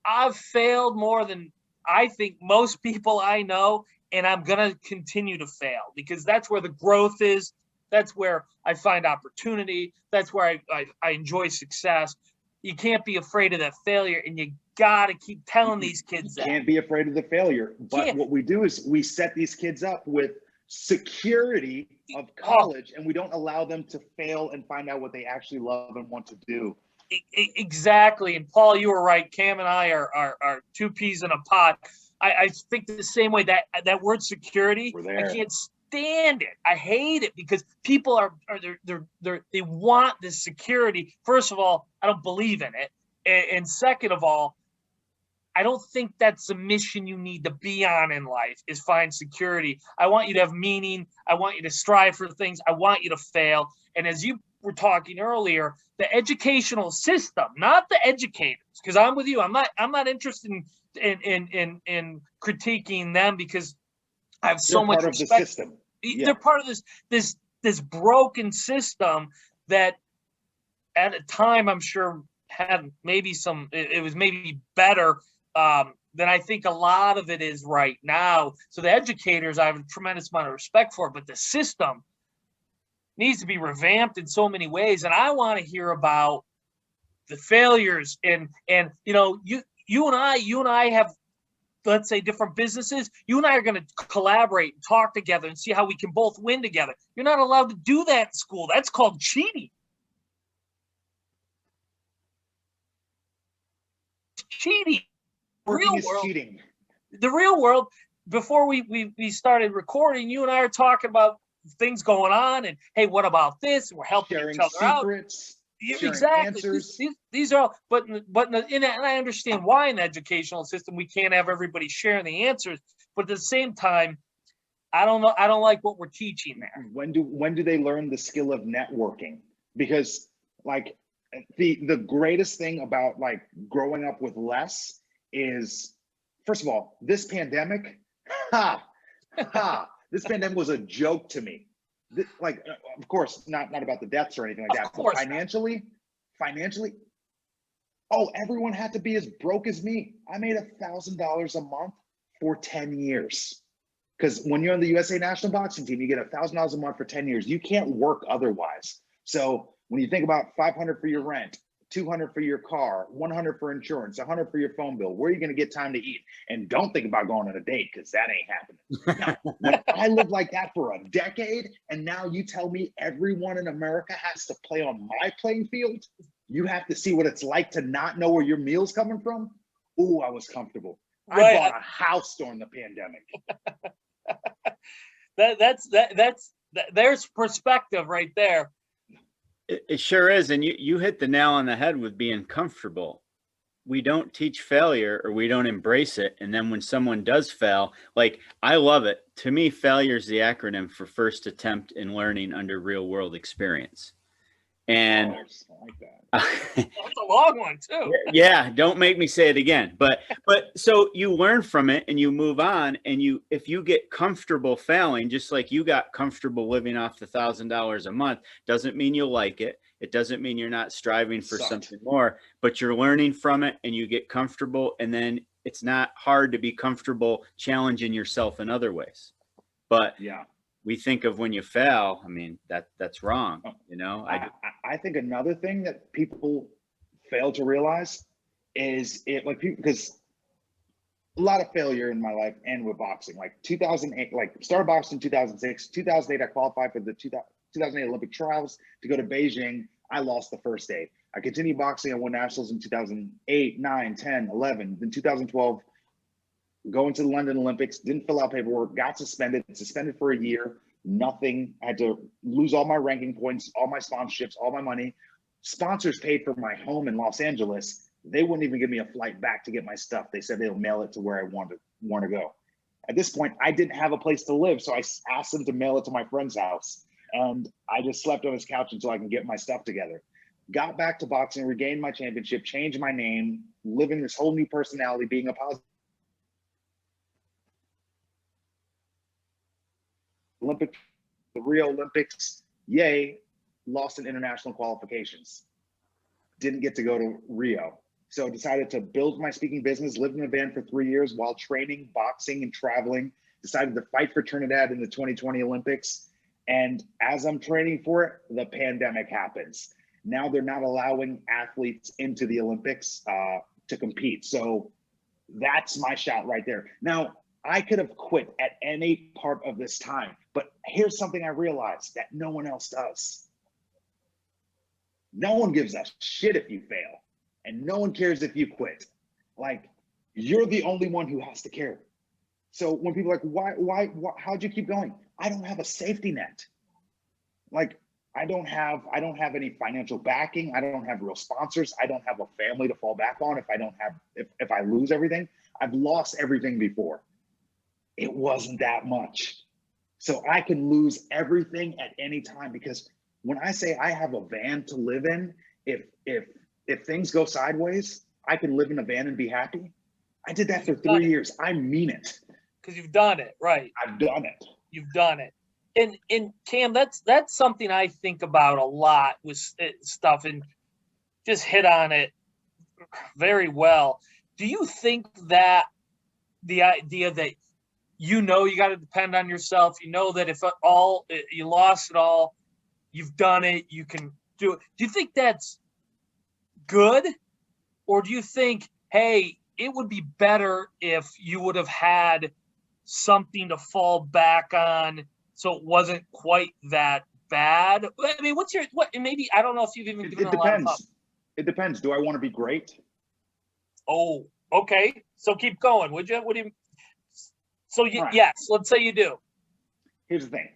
I've failed more than I think most people I know, and I'm going to continue to fail, because that's where the growth is. That's where I find opportunity. That's where I enjoy success. You can't be afraid of that failure, and you got to keep telling these kids that. You can't be afraid of the failure. But what we do is we set these kids up with security of college, and we don't allow them to fail and find out what they actually love and want to do. Exactly. And Paul, you were right. Cam and I are two peas in a pot. I think the same way. That word security, We're I there. can't stand it. I hate it because people they want this security. First of all, I don't believe in it, and second of all, I don't think that's the mission you need to be on in life, is find security. I want you to have meaning. I want you to strive for things. I want you to fail. And as you were talking earlier, the educational system, not the educators, because I'm with you. I'm not interested in critiquing them, because I have so They're much part of the respect. system. They're part of this broken system that at a time, I'm sure, had maybe it was maybe better than I think a lot of it is right now. So the educators, I have a tremendous amount of respect for, but the system needs to be revamped in so many ways. And I want to hear about the failures, and you and I have, let's say, different businesses. You and I are going to collaborate and talk together and see how we can both win together. You're not allowed to do that in school. That's called cheating. Cheating. Working Real is world. cheating. The real world, before we started recording, you and I are talking about things going on, and hey, what about this? And we're helping Sharing each other out. secrets, Yeah, sharing exactly. answers. These are all, and I understand why in the educational system we can't have everybody sharing the answers, but at the same time, I don't know. I don't like what we're teaching there. When do they learn the skill of networking? Because like the greatest thing about like growing up with less is, first of all, this pandemic, this pandemic was a joke to me. Like, of course, not about the deaths or anything like that, but financially, oh, everyone had to be as broke as me. I made $1,000 a month for 10 years. Because when you're on the USA national boxing team, you get $1,000 a month for 10 years. You can't work otherwise. So when you think about $500 for your rent, $200 for your car, $100 for insurance, $100 for your phone bill, where are you going to get time to eat? And don't think about going on a date, because that ain't happening. Now, when I lived like that for a decade, and now you tell me everyone in America has to play on my playing field, you have to see what it's like to not know where your meal's coming from. Ooh, I was comfortable. Right. I bought a house during the pandemic. There's perspective right there. It sure is. And you hit the nail on the head with being comfortable. We don't teach failure, or we don't embrace it. And then when someone does fail, like, I love it. To me, failure is the acronym for first attempt in learning under real world experience. And I like that. That's a long one too. Yeah, don't make me say it again. But so you learn from it and you move on, and if you get comfortable failing, just like you got comfortable living off the $1,000 a month, doesn't mean you'll like it. It doesn't mean you're not striving for something more, but you're learning from it and you get comfortable, and then it's not hard to be comfortable challenging yourself in other ways. But yeah, we think of when you fail, I mean, that's wrong. I think another thing that people fail to realize is because a lot of failure in my life and with boxing, like 2008, like started boxing in 2006, 2008, I qualified for the 2008 Olympic trials to go to Beijing. I lost the first day. I continued boxing. I won nationals in 2008, 9, 10, 11. Then 2012, going to the London Olympics, didn't fill out paperwork, got suspended for a year. Nothing. I had to lose all my ranking points, all my sponsorships, all my money. Sponsors paid for my home in Los Angeles. They wouldn't even give me a flight back to get my stuff. They said they'll mail it to where I want to go. At this point, I didn't have a place to live, so I asked them to mail it to my friend's house. And I just slept on his couch until I can get my stuff together. Got back to boxing, regained my championship, changed my name, living this whole new personality, being a positive Olympic, the Rio Olympics, yay, lost in international qualifications. Didn't get to go to Rio. So decided to build my speaking business, lived in a van for 3 years while training, boxing, and traveling. Decided to fight for Trinidad in the 2020 Olympics. And as I'm training for it, the pandemic happens. Now they're not allowing athletes into the Olympics to compete. So that's my shot right there. Now, I could have quit at any part of this time, but here's something I realized that no one else does. No one gives a shit if you fail, and no one cares if you quit. Like, you're the only one who has to care. So when people are like, why, how'd you keep going? I don't have a safety net. Like, I don't have any financial backing. I don't have real sponsors. I don't have a family to fall back on if I lose everything. I've lost everything before. It wasn't that much. So I can lose everything at any time, because when I say I have a van to live in, if things go sideways, I can live in a van and be happy. I did that for 3 years. I mean it. Because you've done it, right? I've done it. You've done it. And Cam, that's something I think about a lot with stuff, and just hit on it very well. Do you think that the idea that you got to depend on yourself, that if you lost it all, you've done it, you can do it. Do you think that's good? Or do you think, hey, it would be better if you would have had something to fall back on so it wasn't quite that bad? I mean, maybe, I don't know if you've even given It a lot of thought. depends. It depends. Do I want to be great? Oh, okay. So keep going, would you? What do you? So All right. yes, let's say you do. Here's the thing.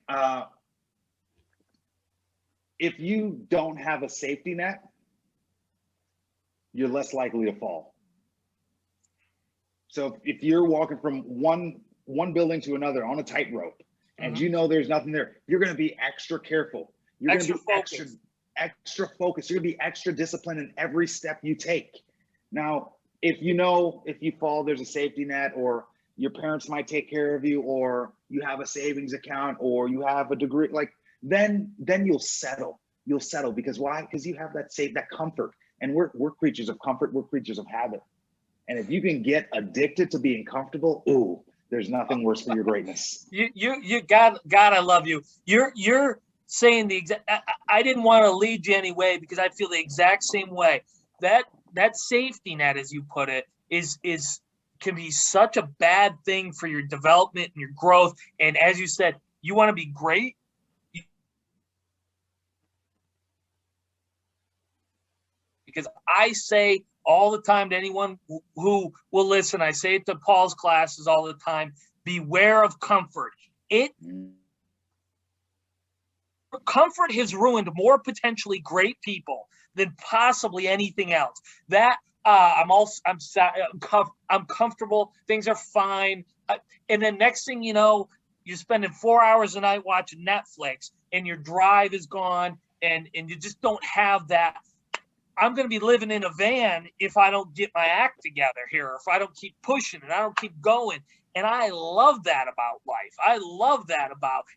If you don't have a safety net, you're less likely to fall. So if you're walking from one building to another on a tightrope, and you know there's nothing there, you're going to be extra careful. You're going to be extra focused. You're going to be extra disciplined in every step you take. Now, if you fall, there's a safety net, or your parents might take care of you, or you have a savings account, or you have a degree, like then you'll settle. You'll settle, because why? Because you have that comfort. And we're creatures of comfort. We're creatures of habit. And if you can get addicted to being comfortable, ooh, there's nothing worse for your greatness. God, I love you. You're saying the exact. I didn't want to lead you anyway, because I feel the exact same way. That safety net, as you put it, can be such a bad thing for your development and your growth. And as you said, you want to be great. Because I say all the time to anyone who will listen, I say it to Paul's classes all the time, beware of comfort. Comfort has ruined more potentially great people than possibly anything else. I'm comfortable. Things are fine. And then next thing you know, you're spending 4 hours a night watching Netflix, and your drive is gone, and you just don't have that. I'm going to be living in a van if I don't get my act together here, if I don't keep pushing and I don't keep going. And I love that about life. I love that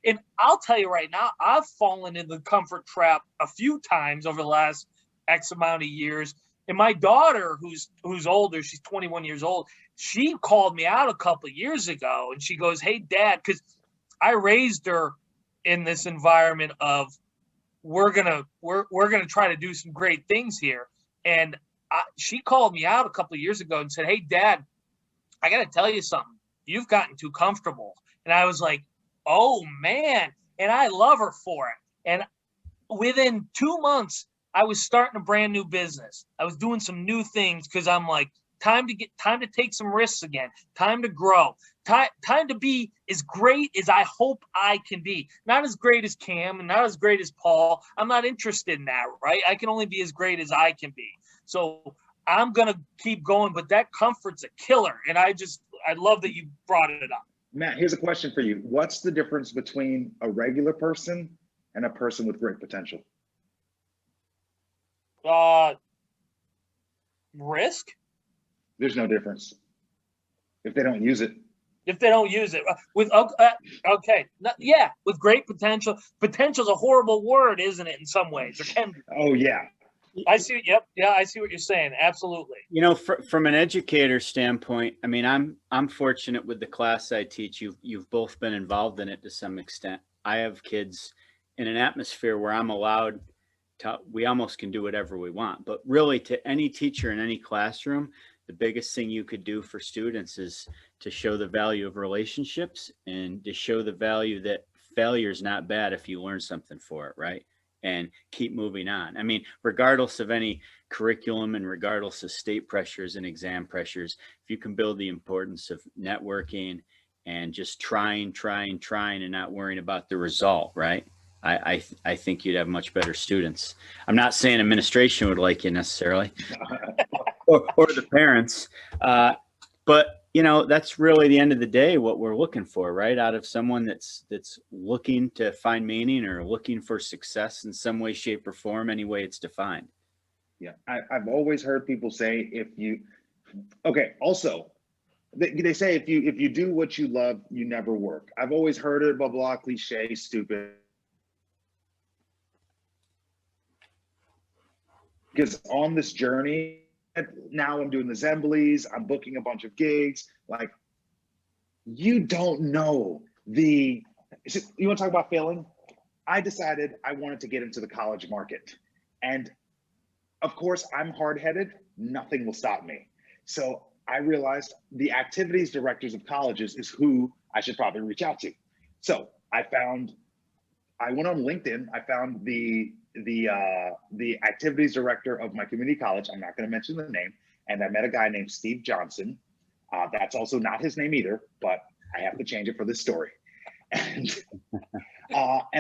and I'll tell you right now, I've fallen in the comfort trap a few times over the last X amount of years. And my daughter, who's older, she's 21 years old, she called me out a couple of years ago, and she goes, "Hey, Dad," because I raised her in this environment of, we're gonna try to do some great things here. And she called me out a couple of years ago and said, "Hey, Dad, I got to tell you something. You've gotten too comfortable." And I was like, "Oh man!" And I love her for it. And within 2 months, I was starting a brand new business. I was doing some new things, because I'm like, time to take some risks again. Time to grow. Time to be as great as I hope I can be. Not as great as Cam and not as great as Paul. I'm not interested in that, right? I can only be as great as I can be. So I'm going to keep going, but that comfort's a killer. And I love that you brought it up. Matt, here's a question for you. What's the difference between a regular person and a person with great potential? Risk? There's no difference if they don't use it. With okay, with great potential. Potential is a horrible word, isn't it? In some ways, it can be. Oh yeah. I see. Yep. Yeah, I see what you're saying. Absolutely. From an educator standpoint, I mean, I'm fortunate with the class I teach. You've both been involved in it to some extent. I have kids in an atmosphere where I'm allowed to. We almost can do whatever we want. But really, to any teacher in any classroom, the biggest thing you could do for students is to show the value of relationships, and to show the value that failure is not bad if you learn something for it, right? And keep moving on. I mean, regardless of any curriculum and regardless of state pressures and exam pressures, if you can build the importance of networking and just trying, and not worrying about the result, right? I think you'd have much better students. I'm not saying administration would like you necessarily, or the parents, but you know, that's really the end of the day what we're looking for, right? Out of someone that's looking to find meaning or looking for success in some way, shape, or form, any way it's defined. Yeah, I've always heard people say okay, also, they say if you do what you love, you never work. I've always heard it, blah, blah, cliche, stupid. Because on this journey, now I'm doing the Zemblies, I'm booking a bunch of gigs. Like, you don't know you want to talk about failing? I decided I wanted to get into the college market. And of course, I'm hard-headed, nothing will stop me. So I realized the activities directors of colleges is who I should probably reach out to. So I went on LinkedIn, I found the activities director of my community college. I'm not going to mention the name. And I met a guy named Steve Johnson. That's also not his name either, but I have to change it for this story. And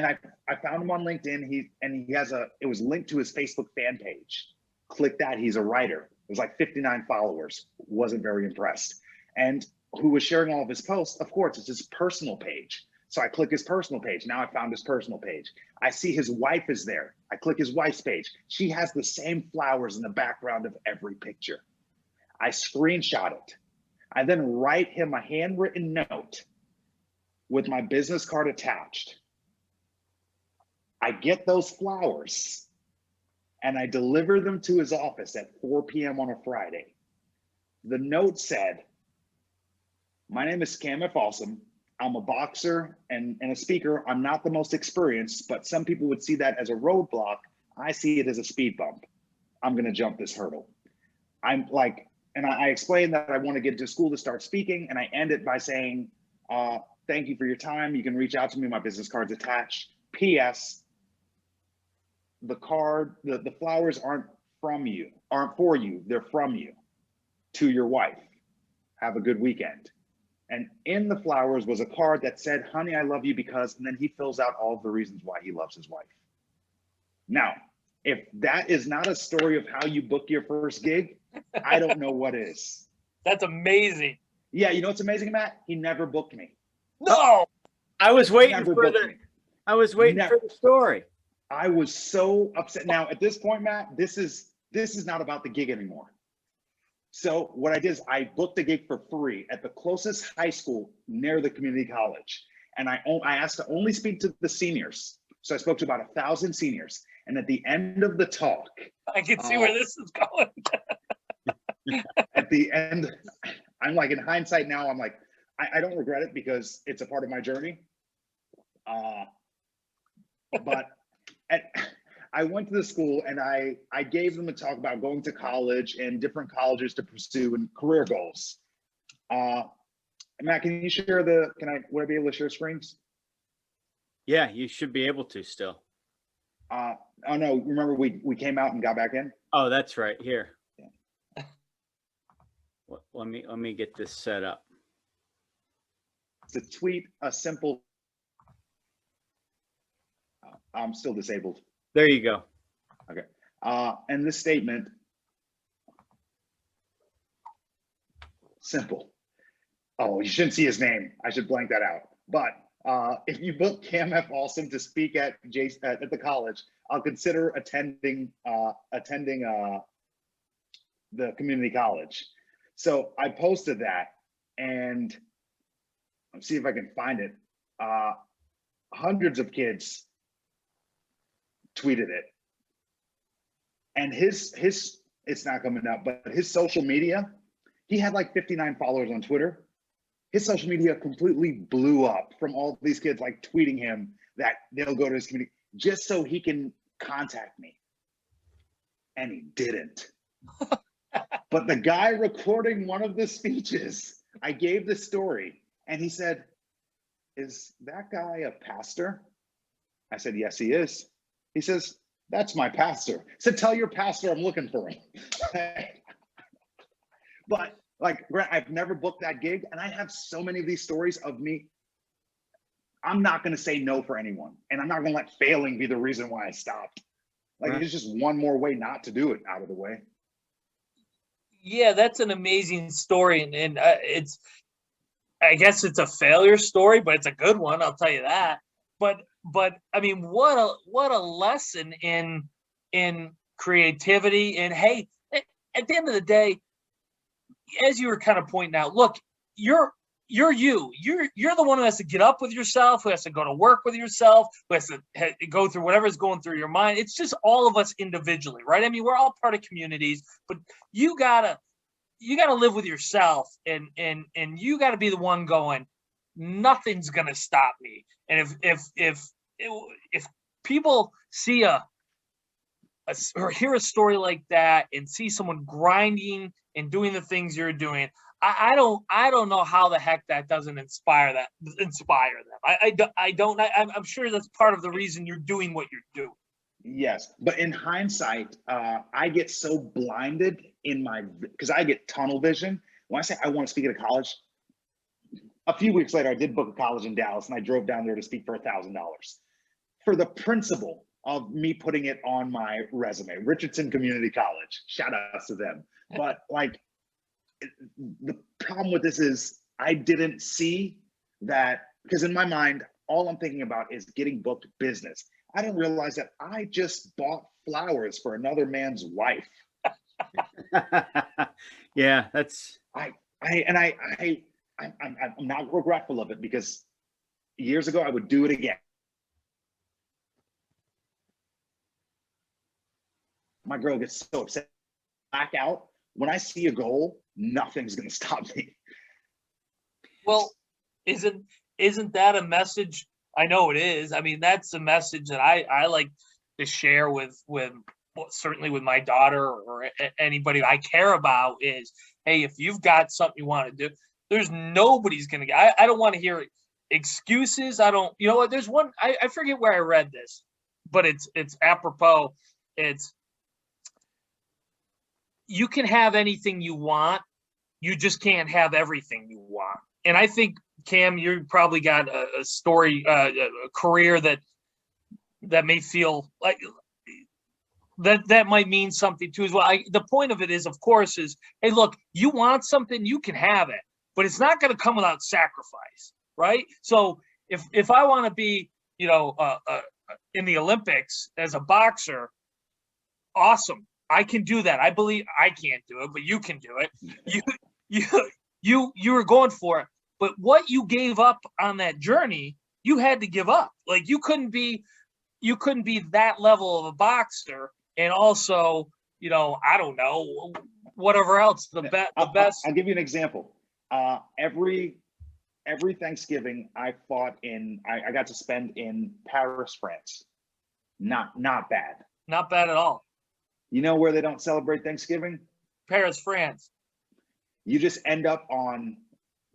I found him on LinkedIn. It was linked to his Facebook fan page. Click that, he's a writer. It was like 59 followers. Wasn't very impressed. And who was sharing all of his posts? Of course, it's his personal page. So I click his personal page. Now I found his personal page. I see his wife is there. I click his wife's page. She has the same flowers in the background of every picture. I screenshot it. I then write him a handwritten note with my business card attached. I get those flowers and I deliver them to his office at 4 p.m. on a Friday. The note said, "My name is Cam F. Awesome. I'm a boxer and a speaker. I'm not the most experienced, but some people would see that as a roadblock. I see it as a speed bump. I'm going to jump this hurdle." I explained that I want to get to school to start speaking, and I end it by saying, "Thank you for your time. You can reach out to me. My business card's attached. P.S. The flowers aren't for you. They're from you to your wife. Have a good weekend." And in the flowers was a card that said, "Honey, I love you because," and then he fills out all of the reasons why he loves his wife. Now, if that is not a story of how you book your first gig, I don't know what is. That's amazing. Yeah, you know what's amazing, Matt? He never booked me. No. I was waiting Never for booked me. the story. I was so upset. Now, at this point, Matt, this is not about the gig anymore. So what I did is I booked a gig for free at the closest high school near the community college. And I asked to only speak to the seniors. So I spoke to about 1,000 seniors. And at the end of the talk, I can see where this is going. at the end, I'm like, in hindsight now, I'm like, I don't regret it because it's a part of my journey. But I went to the school and I gave them a talk about going to college and different colleges to pursue and career goals. Matt, can you share would I be able to share screens? Yeah, you should be able to still. Oh no, remember we came out and got back in? Oh, that's right. Here. Let me get this set up. To tweet a simple, I'm still disabled. There you go. Okay. And this statement, simple. Oh, you shouldn't see his name. I should blank that out. But if you book Cam F. Awesome to speak at the college, I'll consider attending the community college. So I posted that, and let's see if I can find it. Hundreds of kids tweeted it, and his it's not coming up, but his social media, he had like 59 followers on Twitter. His social media completely blew up from all these kids like tweeting him that they'll go to his community just so he can contact me, and he didn't. But the guy recording one of the speeches, I gave the story, and he said, "Is that guy a pastor?" I said, "Yes, he is." He says, "That's my pastor." I said, "Tell your pastor I'm looking for him." But Like, I've never booked that gig, and I have so many of these stories of me. I'm not going to say no for anyone, and I'm not going to let failing be the reason why I stopped. Like, Right. it's just one more way not to do it out of the way. Yeah, that's an amazing story, and it's, I guess it's a failure story, but it's a good one. I'll tell you that. But I mean, what a lesson in creativity. And hey, at the end of the day, as you were kind of pointing out, look, you're you're the one who has to get up with yourself, who has to go to work with yourself, who has to go through whatever's going through your mind. It's just all of us individually, right? I mean, we're all part of communities, but you gotta live with yourself, and you gotta be the one going, nothing's gonna stop me. And if people see or hear a story like that and see someone grinding and doing the things you're doing, I don't know how the heck that doesn't inspire them. I'm sure that's part of the reason you're doing what you're doing. Yes, but in hindsight, I get so blinded in because I get tunnel vision. When I say I want to speak at a college, a few weeks later, I did book a college in Dallas, and I drove down there to speak for $1,000 for the principle of me putting it on my resume. Richardson Community College, shout out to them. But like, the problem with this is I didn't see that, because in my mind, all I'm thinking about is getting booked business. I didn't realize that I just bought flowers for another man's wife. Yeah, that's. I'm not regretful of it, because years ago I would do it again. My girl gets so upset. Back out. When I see a goal, nothing's going to stop me. Well, isn't that a message? I know it is. I mean, that's a message that I like to share with certainly with my daughter or anybody I care about is, hey, if you've got something you want to do, there's nobody's going to I don't want to hear excuses. I don't, you know what? There's one, I forget where I read this, but it's apropos. It's, you can have anything you want. You just can't have everything you want. And I think, Cam, you probably got a story, a career that may feel like that might mean something too as well. The point of it is, of course, is, hey, look, you want something, you can have it, but it's not going to come without sacrifice, right? So if I want to be, in the Olympics as a boxer, awesome. I can do that. I believe I can't do it, but you can do it. You were going for it, but what you gave up on that journey, you had to give up. Like, you couldn't be that level of a boxer and also, I don't know, whatever else, the best. I'll give you an example. Every Thanksgiving I got to spend in Paris, France. Not bad. Not bad at all. You know where they don't celebrate Thanksgiving? Paris, France. You just end up on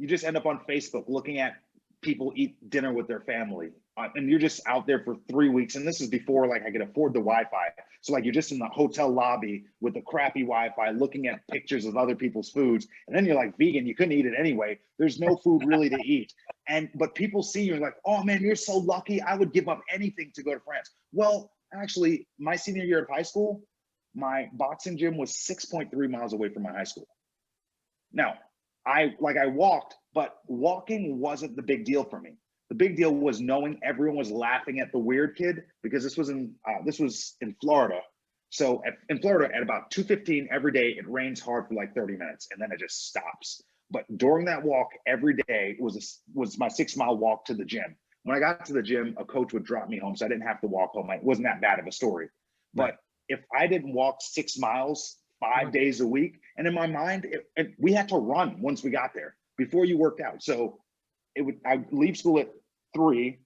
Facebook looking at people eat dinner with their family, and you're just out there for 3 weeks. And this is before like I could afford the Wi-Fi. So like, you're just in the hotel lobby with the crappy Wi-Fi, looking at pictures of other people's foods. And then you're like vegan, you couldn't eat it anyway. There's no food really to eat. But people see you and like, oh man, you're so lucky. I would give up anything to go to France. Well, actually, my senior year of high school, my boxing gym was 6.3 miles away from my high school. Now, I walked, but walking wasn't the big deal for me. The big deal was knowing everyone was laughing at the weird kid, because this was in Florida. So in Florida at about 2:15 every day, it rains hard for like 30 minutes and then it just stops. But during that walk every day was my 6-mile walk to the gym. When I got to the gym, a coach would drop me home, so I didn't have to walk home. It wasn't that bad of a story. But if I didn't walk 6 miles 5 days a week, and in my mind, we had to run once we got there before you worked out. So I leave school at 3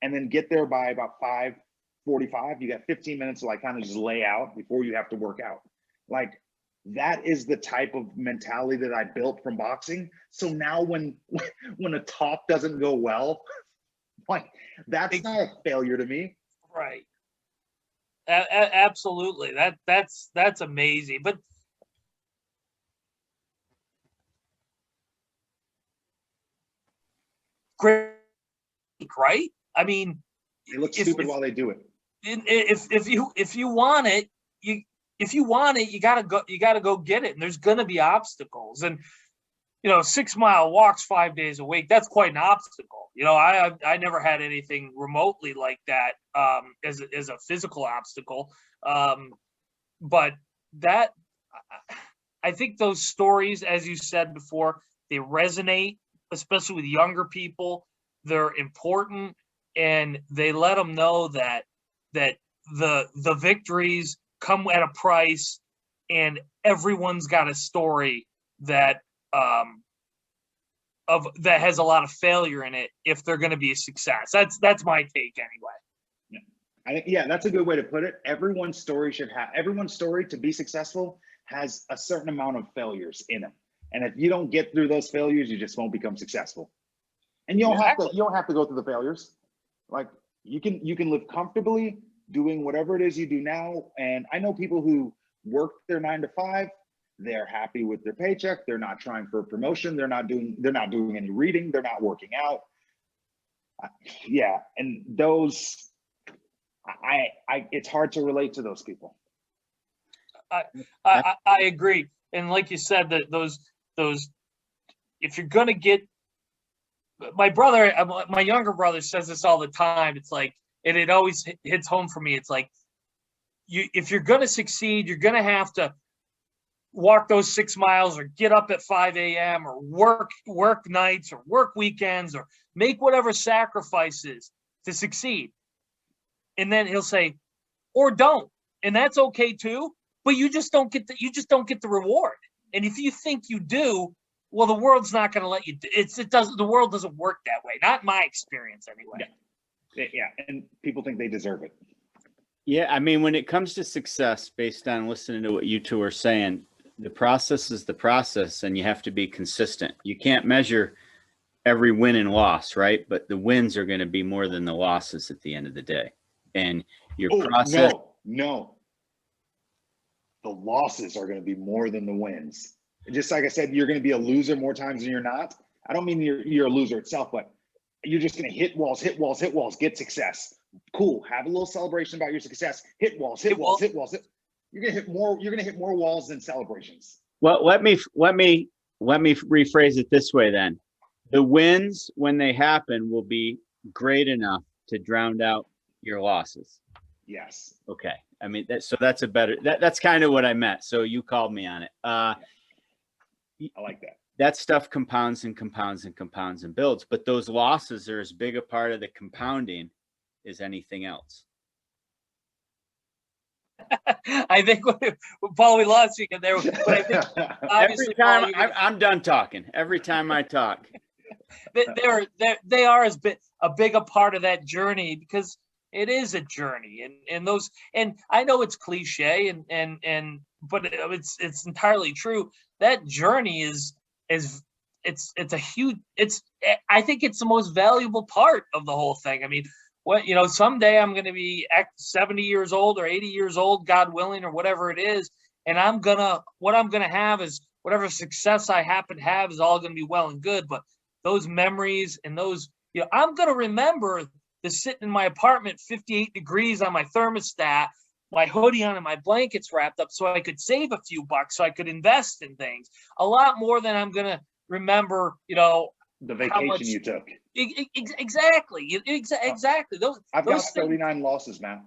and then get there by about 5:45. You got 15 minutes to like kind of just lay out before you have to work out. Like, that is the type of mentality that I built from boxing. So now when a talk doesn't go well, like, that's not a failure to me. Right. Absolutely. That's amazing. But great, right? I mean, They look if- stupid if- while they do it. if you want it, you gotta go get it. And there's gonna be obstacles. And 6-mile walks 5 days a week, that's quite an obstacle. I never had anything remotely like that as a physical obstacle. But that, I think those stories, as you said before, they resonate, especially with younger people. They're important, and they let them know that the victories come at a price, and everyone's got a story that that has a lot of failure in it if they're going to be a success. That's my take anyway. I think, yeah, that's a good way to put it. Everyone's story to be successful has a certain amount of failures in them. And if you don't get through those failures, you just won't become successful. And you don't have to go through the failures. Like you can live comfortably doing whatever it is you do now. And I know people who work their 9 to 5, they're happy with their paycheck. They're not trying for a promotion. They're not doing any reading. They're not working out. Yeah. And those, it's hard to relate to those people. I agree. And like you said, that those, if you're going to get, my younger brother says this all the time. It's like, and it always hits home for me. It's like, if you're going to succeed, you're going to have to walk those 6 miles or get up at 5 a.m. or work nights or work weekends or make whatever sacrifices to succeed. And then he'll say, or don't. And that's okay too, but you just don't get the reward. And if you think you do, well, the world's not going to let you. The world doesn't work that way. Not in my experience anyway. Yeah. And people think they deserve it. Yeah. I mean, when it comes to success, based on listening to what you two are saying, the process is the process, and you have to be consistent. You can't measure every win and loss, right? But the wins are going to be more than the losses at the end of the day. And your process. No. The losses are going to be more than the wins. Just like I said, you're going to be a loser more times than you're not. I don't mean you're a loser itself, but you're just going to hit walls, get success. Cool. Have a little celebration about your success. Hit walls. You're going to hit more walls than celebrations. Well, let me rephrase it this way then. The wins, when they happen, will be great enough to drown out your losses. Yes. Okay. I mean, that's a better, that's kind of what I meant. So you called me on it. I like that. That stuff compounds and compounds and compounds and builds, but those losses are as big a part of the compounding as anything else. I think Paul, we lost you there. But I think Every time I'm done talking. Every time I talk, they are a bigger part of that journey, because it is a journey, and I know it's cliche but it's entirely true. That journey is a huge, I think it's the most valuable part of the whole thing. I mean, someday I'm going to be 70 years old or 80 years old, God willing, or whatever it is. And what I'm going to have is whatever success I happen to have is all going to be well and good. But those memories and those, I'm going to remember the sitting in my apartment, 58 degrees on my thermostat, my hoodie on and my blankets wrapped up so I could save a few bucks, so I could invest in things a lot more than I'm going to remember, the vacation you took. Exactly. Exactly. I've got those 39 losses, man.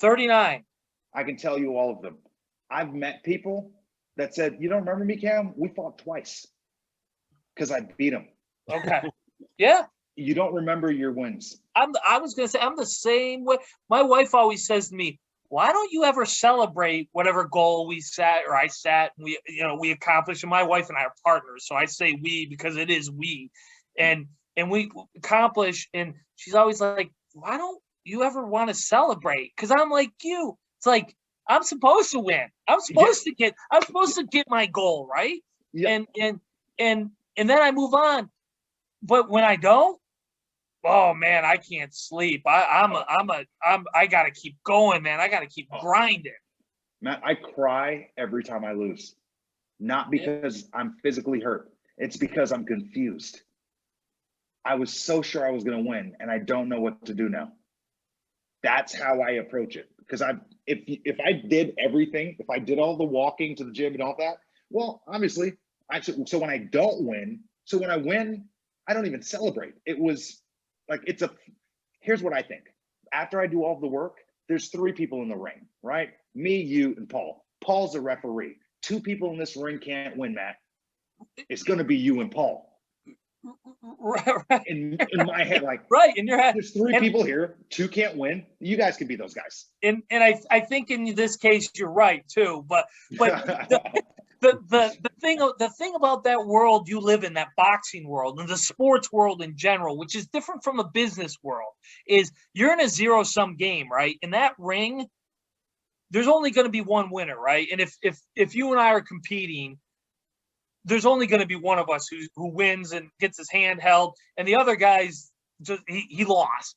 39. I can tell you all of them. I've met people that said, "You don't remember me, Cam? We fought twice because I beat them." Okay. Yeah. You don't remember your wins. I was going to say, I'm the same way. My wife always says to me, why don't you ever celebrate whatever goal we set or I set, and we accomplished? And my wife and I are partners. So I say we because it is we, and we accomplish. And she's always like, why don't you ever want to celebrate? Cause I'm like you. It's like, I'm supposed to win. I'm supposed to get my goal. Right. Yeah. And then I move on. But when I don't, oh man, I can't sleep. I gotta keep going, man. I gotta keep grinding. Matt, I cry every time I lose. Not because I'm physically hurt. It's because I'm confused. I was so sure I was going to win, and I don't know what to do now. That's how I approach it. Because if I did everything, if I did all the walking to the gym and all that, well, obviously, so when I don't win, so when I win, I don't even celebrate. It was like, here's what I think. After I do all the work, there's 3 people in the ring, right? Me, you, and Paul. Paul's the referee. 2 people in this ring can't win, Matt. It's going to be you and Paul. Right. In my head, like, Right, in your head. there's 3 people here, 2 can't win. You guys can be those guys. And I think in this case you're right too. But the thing about that world you live in, that boxing world and the sports world in general, which is different from the business world, is you're in a zero-sum game, right? In that ring, there's only going to be one winner, right? And if you and I are competing, there's only going to be one of us who wins and gets his hand held, and the other guy's just he lost.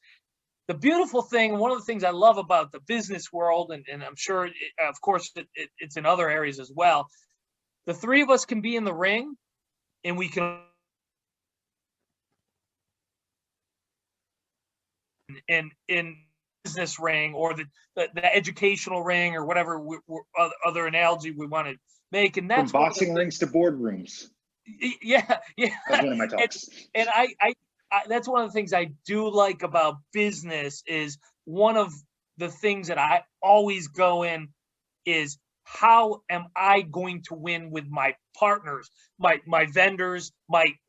The beautiful thing, one of the things I love about the business world, and I'm sure, of course, it's in other areas as well. The 3 of us can be in the ring, and we can, in business ring or the educational ring or whatever other analogy we want to make, and that's from boxing rings to boardrooms. Yeah. That's one of my talks. And I that's one of the things I do like about business. Is one of the things that I always go in is, how am I going to win with my partners, my vendors,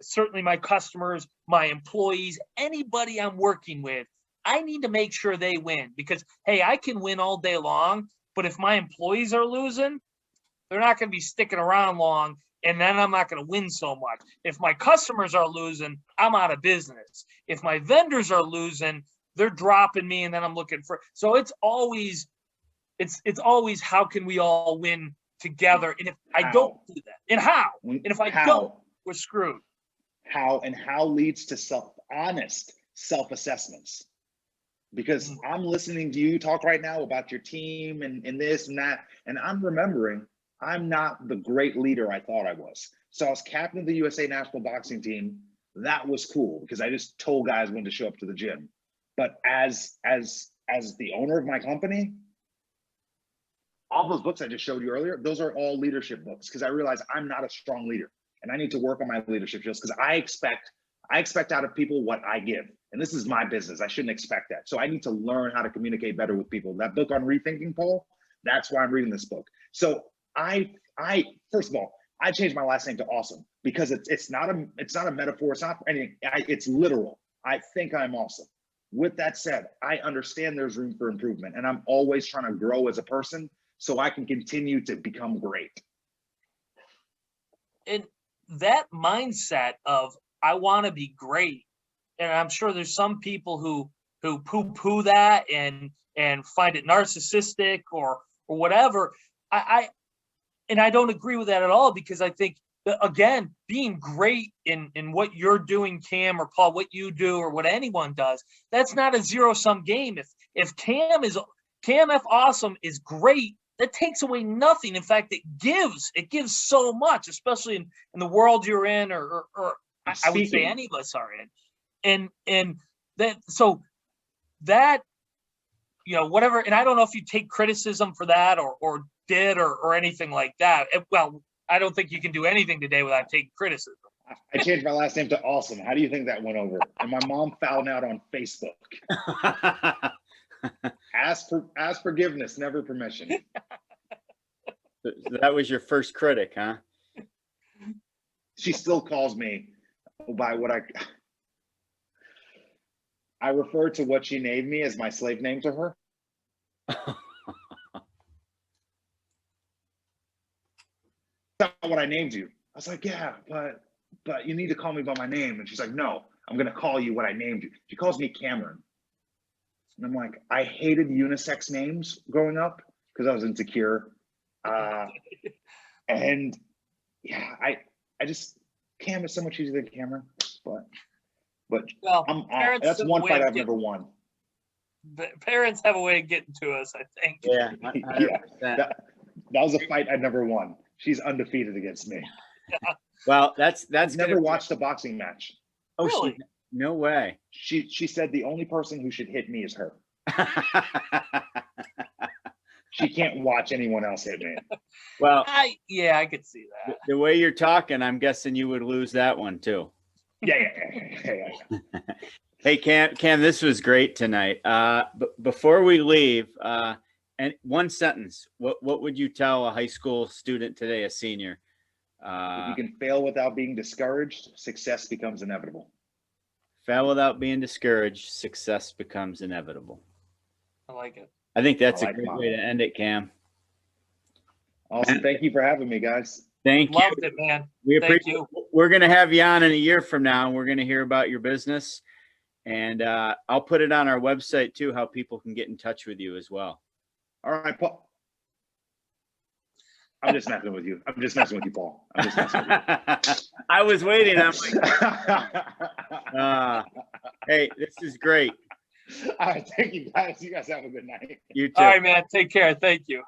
certainly my customers, my employees, anybody I'm working with. I need to make sure they win, because hey, I can win all day long, but if my employees are losing, they're not going to be sticking around long, and then I'm not going to win so much. If my customers are losing, I'm out of business. If my vendors are losing, they're dropping me, and then I'm looking for. So it's always how can we all win together? And if I don't do that, and how? And if I don't, we're screwed. How leads to honest self-assessments. Because I'm listening to you talk right now about your team and this and that, and I'm remembering I'm not the great leader I thought I was. So I was captain of the USA national boxing team. That was cool because I just told guys when to show up to the gym. But as the owner of my company, all those books I just showed you earlier, those are all leadership books, because I realize I'm not a strong leader and I need to work on my leadership skills, because I expect out of people what I give. And this is my business. I shouldn't expect that. So I need to learn how to communicate better with people. That book on rethinking, Paul, that's why I'm reading this book. So I first of all, I changed my last name to Awesome, because it's not a metaphor. It's not anything. It's literal. I think I'm awesome. With that said, I understand there's room for improvement, and I'm always trying to grow as a person so I can continue to become great. And that mindset of I want to be great, and I'm sure there's some people who poo-poo that and find it narcissistic or whatever. I don't agree with that at all, because I think that, again, being great in what you're doing, Cam or Paul, what you do or what anyone does, that's not a zero-sum game. If Cam F. Awesome is great, that takes away nothing. In fact, it gives so much, especially in the world you're in, or I would say any of us are in. And that, so that, whatever, and I don't know if you take criticism for that or did or anything like that. Well, I don't think you can do anything today without taking criticism. I changed my last name to Awesome. How do you think that went over? And my mom found out on Facebook. Ask forgiveness, never permission. That was your first critic, huh? She still calls me by what I refer to what she named me as my slave name to her. That's not what I named you. I was like, yeah, but you need to call me by my name. And she's like, no, I'm going to call you what I named you. She calls me Cameron. And I'm like, I hated unisex names growing up because I was insecure. And yeah, I just, Cam is so much easier than Cameron, but well, that's one fight I've never won. Parents have a way of getting to us, I think. Yeah, yeah, that was a fight I never won. She's undefeated against me. Well, that's never watched a boxing match. Oh, really? No way. She said the only person who should hit me is her. She can't watch anyone else hit me. Well, Yeah, I could see that. the way you're talking, I'm guessing you would lose that one too. Yeah. Hey, Cam, this was great tonight. But before we leave, and one sentence, what would you tell a high school student today, a senior? If you can fail without being discouraged, success becomes inevitable. Fail without being discouraged, success becomes inevitable. I like it. I think that's I a like great mine. way to end it, Cam. Awesome. Thank you for having me, guys. Thank you. Loved it, man. We Thank appreciate. you. We're going to have you on in a year from now, and we're going to hear about your business. And I'll put it on our website too, how people can get in touch with you as well. All right, Paul. I'm just messing with you. I'm just messing with you, Paul. I'm just messing with I was waiting. I'm like, you. hey, this is great. All right, thank you guys. You guys have a good night. You too. All right, man. Take care. Thank you.